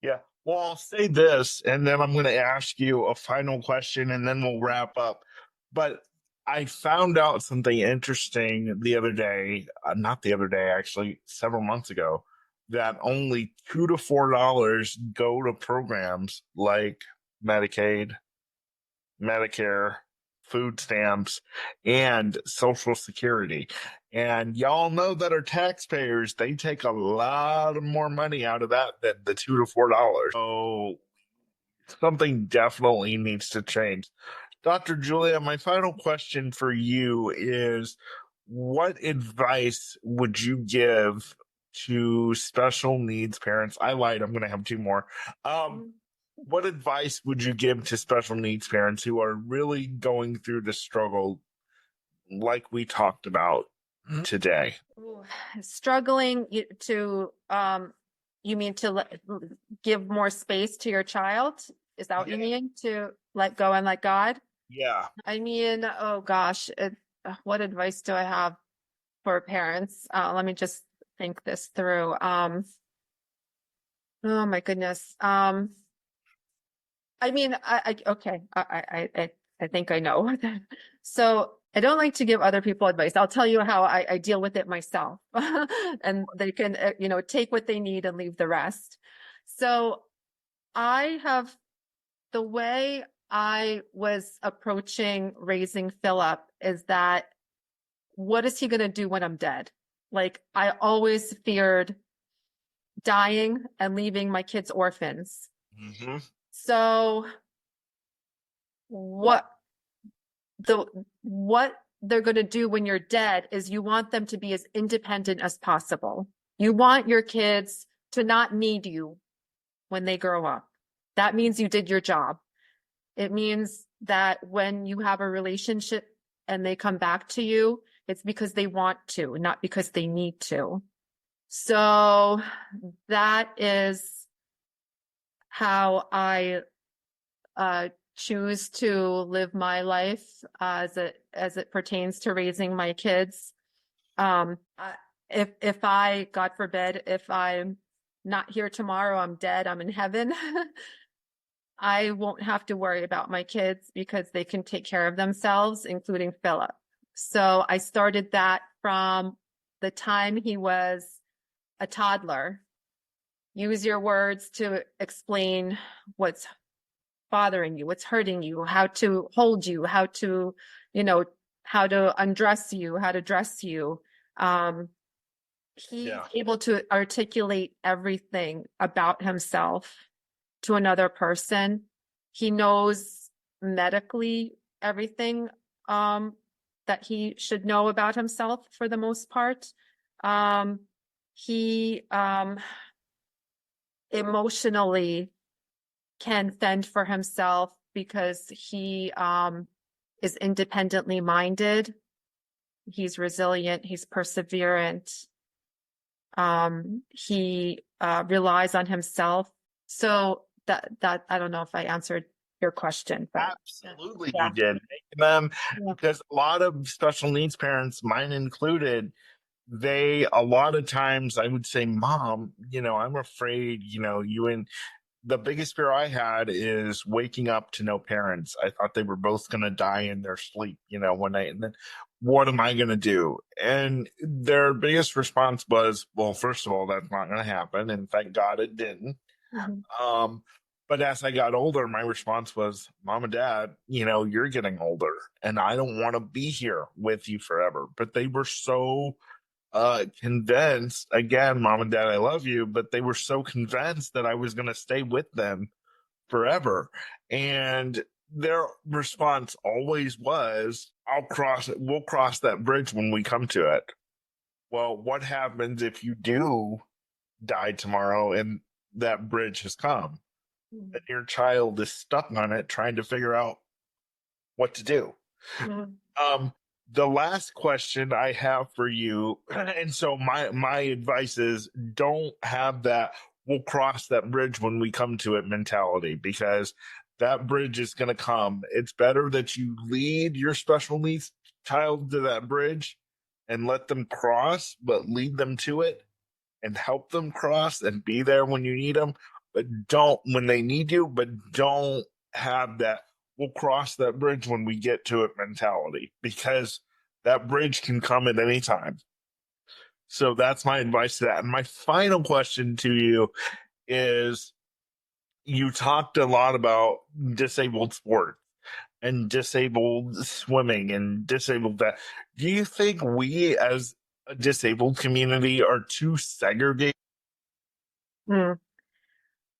Yeah. Well, I'll say this, and then I'm going to ask you a final question, and then we'll wrap up. But I found out something interesting the other day, not the other day, actually, several months ago, that only $2 to $4 go to programs like Medicaid, Medicare, food stamps, and Social Security. And y'all know that our taxpayers, they take a lot of more money out of that than the $2 to $4. So something definitely needs to change. Dr. Julia, my final question for you is, what advice would you give to special needs parents? I lied, I'm going to have two more. What advice would you give to special needs parents who are really going through the struggle like we talked about today? Ooh, struggling to you mean to give more space to your child? Is that what you mean? To let go and let God? Yeah. I mean, oh gosh, what advice do I have for parents? Let me just think this through. Oh my goodness. I mean, okay, I think I know. So I don't like to give other people advice. I'll tell you how I deal with it myself, and they can, take what they need and leave the rest. So the way I was approaching raising Philip is that, what is he going to do when I'm dead? Like, I always feared dying and leaving my kids orphans. Mm-hmm. So what they're going to do when you're dead is you want them to be as independent as possible. You want your kids to not need you when they grow up. That means you did your job. It means that when you have a relationship and they come back to you, it's because they want to, not because they need to. So that is how I choose to live my life as it pertains to raising my kids. If I, God forbid, if I'm not here tomorrow, I'm dead, I'm in heaven, I won't have to worry about my kids because they can take care of themselves, including Philip. So I started that from the time he was a toddler. Use your words to explain what's bothering you, what's hurting you, how to hold you, how to undress you, how to dress you. He's able to articulate everything about himself to another person. He knows medically everything that he should know about himself for the most part. He emotionally can fend for himself because he is independently minded. He's resilient. He's perseverant. He relies on himself. So that I don't know if I answered your question, but absolutely you did. Because a lot of special needs parents, mine included, a lot of times I would say, Mom, I'm afraid, the biggest fear I had is waking up to no parents. I thought they were both going to die in their sleep, one night. And then what am I going to do? And their biggest response was, well, first of all, that's not going to happen. And thank God it didn't. Mm-hmm. But as I got older, my response was, Mom and Dad, you're getting older and I don't want to be here with you forever. But they were so convinced, again, Mom and Dad, I love you, but they were so convinced that I was going to stay with them forever. And their response always was, we'll cross that bridge when we come to it. Well, what happens if you do die tomorrow and that bridge has come? and your child is stuck on it trying to figure out what to do. Mhm. Um, the last question I have for you, and so my advice is don't have that we'll cross that bridge when we come to it mentality, because that bridge is going to come. It's better that you lead your special needs child to that bridge and let them cross, but lead them to it and help them cross and be there when you need them, but don't when they need you, but don't have that we'll cross that bridge when we get to it mentality, because that bridge can come at any time. So that's my advice to that. And my final question to you is, you talked a lot about disabled sport and disabled swimming and disabled that. Do you think we as a disabled community are too segregated? Mm.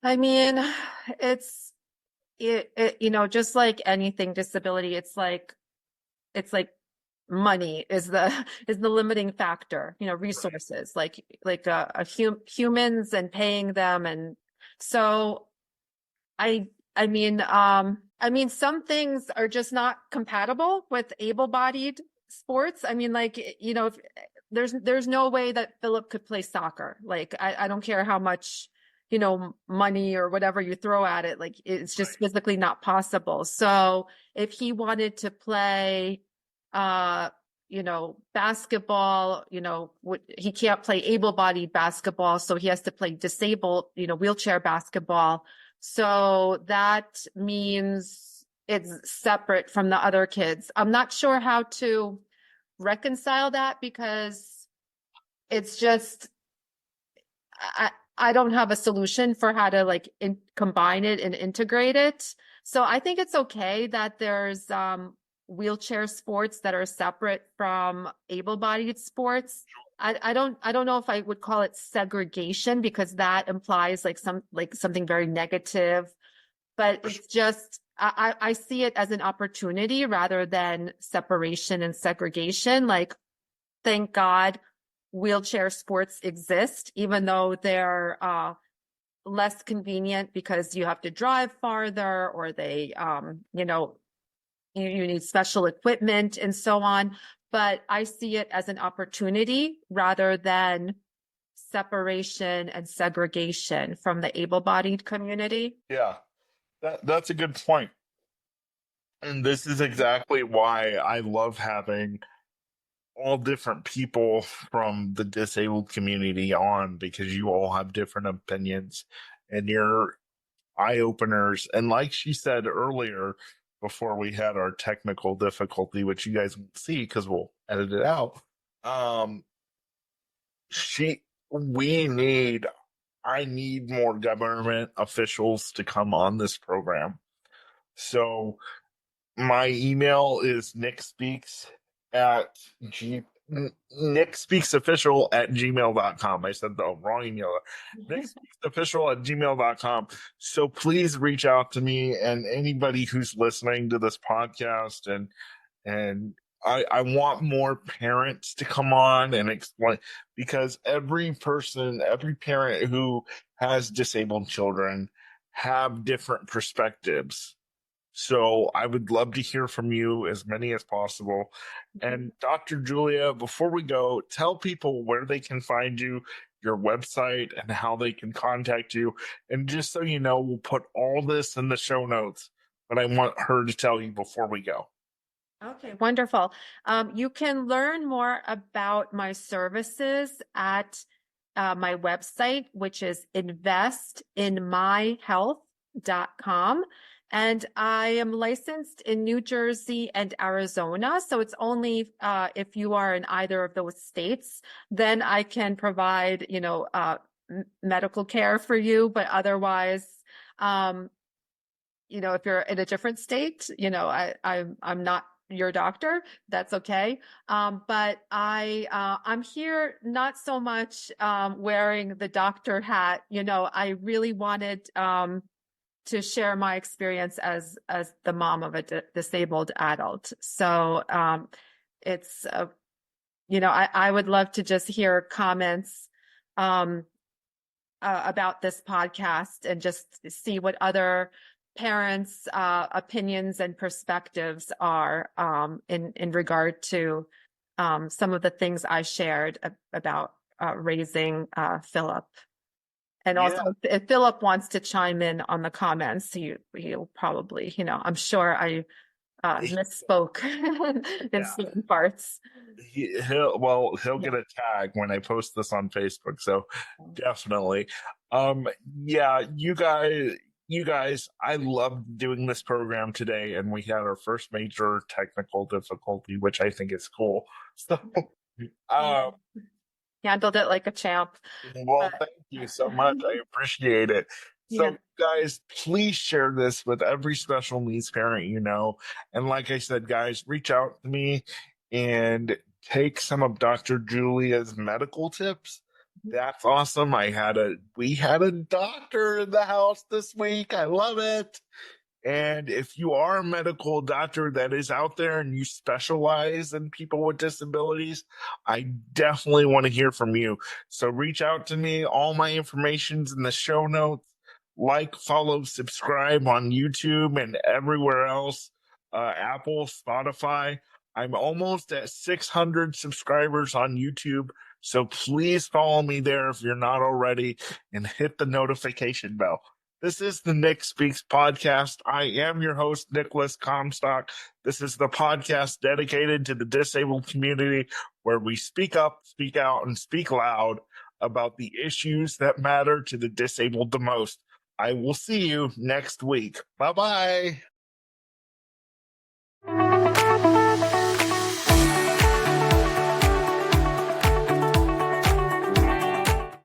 I mean, it's just like anything disability, it's like money is the is the limiting factor, resources like humans and paying them. And so I mean some things are just not compatible with able-bodied sports. I mean, like, if there's no way that Philip could play soccer. Like, I don't care how much money or whatever you throw at it, like it's just physically not possible. So if he wanted to play basketball, he can't play able-bodied basketball, so he has to play disabled, wheelchair basketball. So that means it's separate from the other kids. I'm not sure how to reconcile that, because it's just, I don't have a solution for how to combine it and integrate it. So I think it's okay that there's wheelchair sports that are separate from able-bodied sports. I don't know if I would call it segregation, because that implies something very negative. But it's just, I see it as an opportunity rather than separation and segregation. Like, thank God wheelchair sports exist, even though they're less convenient because you have to drive farther, or they, you need special equipment and so on. But I see it as an opportunity rather than separation and segregation from the able-bodied community. Yeah, that's a good point. And this is exactly why I love having all different people from the disabled community on, because you all have different opinions and you're eye openers. And like she said earlier, before we had our technical difficulty, which you guys won't see because we'll edit it out. Um, she, we need, I need more government officials to come on this program. So my email is nickspeaks at g nickspeaksofficial at gmail.com. I said the wrong email. Nickspeaksofficial at gmail.com. So please reach out to me and anybody who's listening to this podcast, and I want more parents to come on and explain, because every person, every parent who has disabled children have different perspectives. So I would love to hear from you, as many as possible. And Dr. Julia, before we go, tell people where they can find you, your website, and how they can contact you. And just so you know, we'll put all this in the show notes, but I want her to tell you before we go. Okay, wonderful. You can learn more about my services at my website, which is investinmyhealth.com. And I am licensed in New Jersey and Arizona. So it's only if you are in either of those states, then I can provide, medical care for you. But otherwise, if you're in a different state, I'm not your doctor, that's okay. But I'm here not so much wearing the doctor hat. I really wanted to share my experience as the mom of a disabled adult. So it's I would love to just hear comments about this podcast and just see what other parents' opinions and perspectives are in regard to some of the things I shared about raising Philip. And also, if Philip wants to chime in on the comments, he'll probably, I'm sure I misspoke in certain parts. He'll get a tag when I post this on Facebook, so definitely. Yeah, you guys, I loved doing this program today, and we had our first major technical difficulty, which I think is cool. So handled it like a champ. well, thank you so much. I appreciate it. So, guys, please share this with every special needs parent you know. And like I said, guys, reach out to me and take some of Dr. Julia's medical tips. That's awesome. We had a doctor in the house this week. I love it. And if you are a medical doctor that is out there and you specialize in people with disabilities, I definitely want to hear from you. So reach out to me. All my information's in the show notes. Like, follow, subscribe on YouTube and everywhere else. Apple, Spotify. I'm almost at 600 subscribers on YouTube. So please follow me there if you're not already and hit the notification bell. This is the Nick Speaks podcast. I am your host, Nicolas Comstock. This is the podcast dedicated to the disabled community where we speak up, speak out, and speak loud about the issues that matter to the disabled the most. I will see you next week. Bye-bye.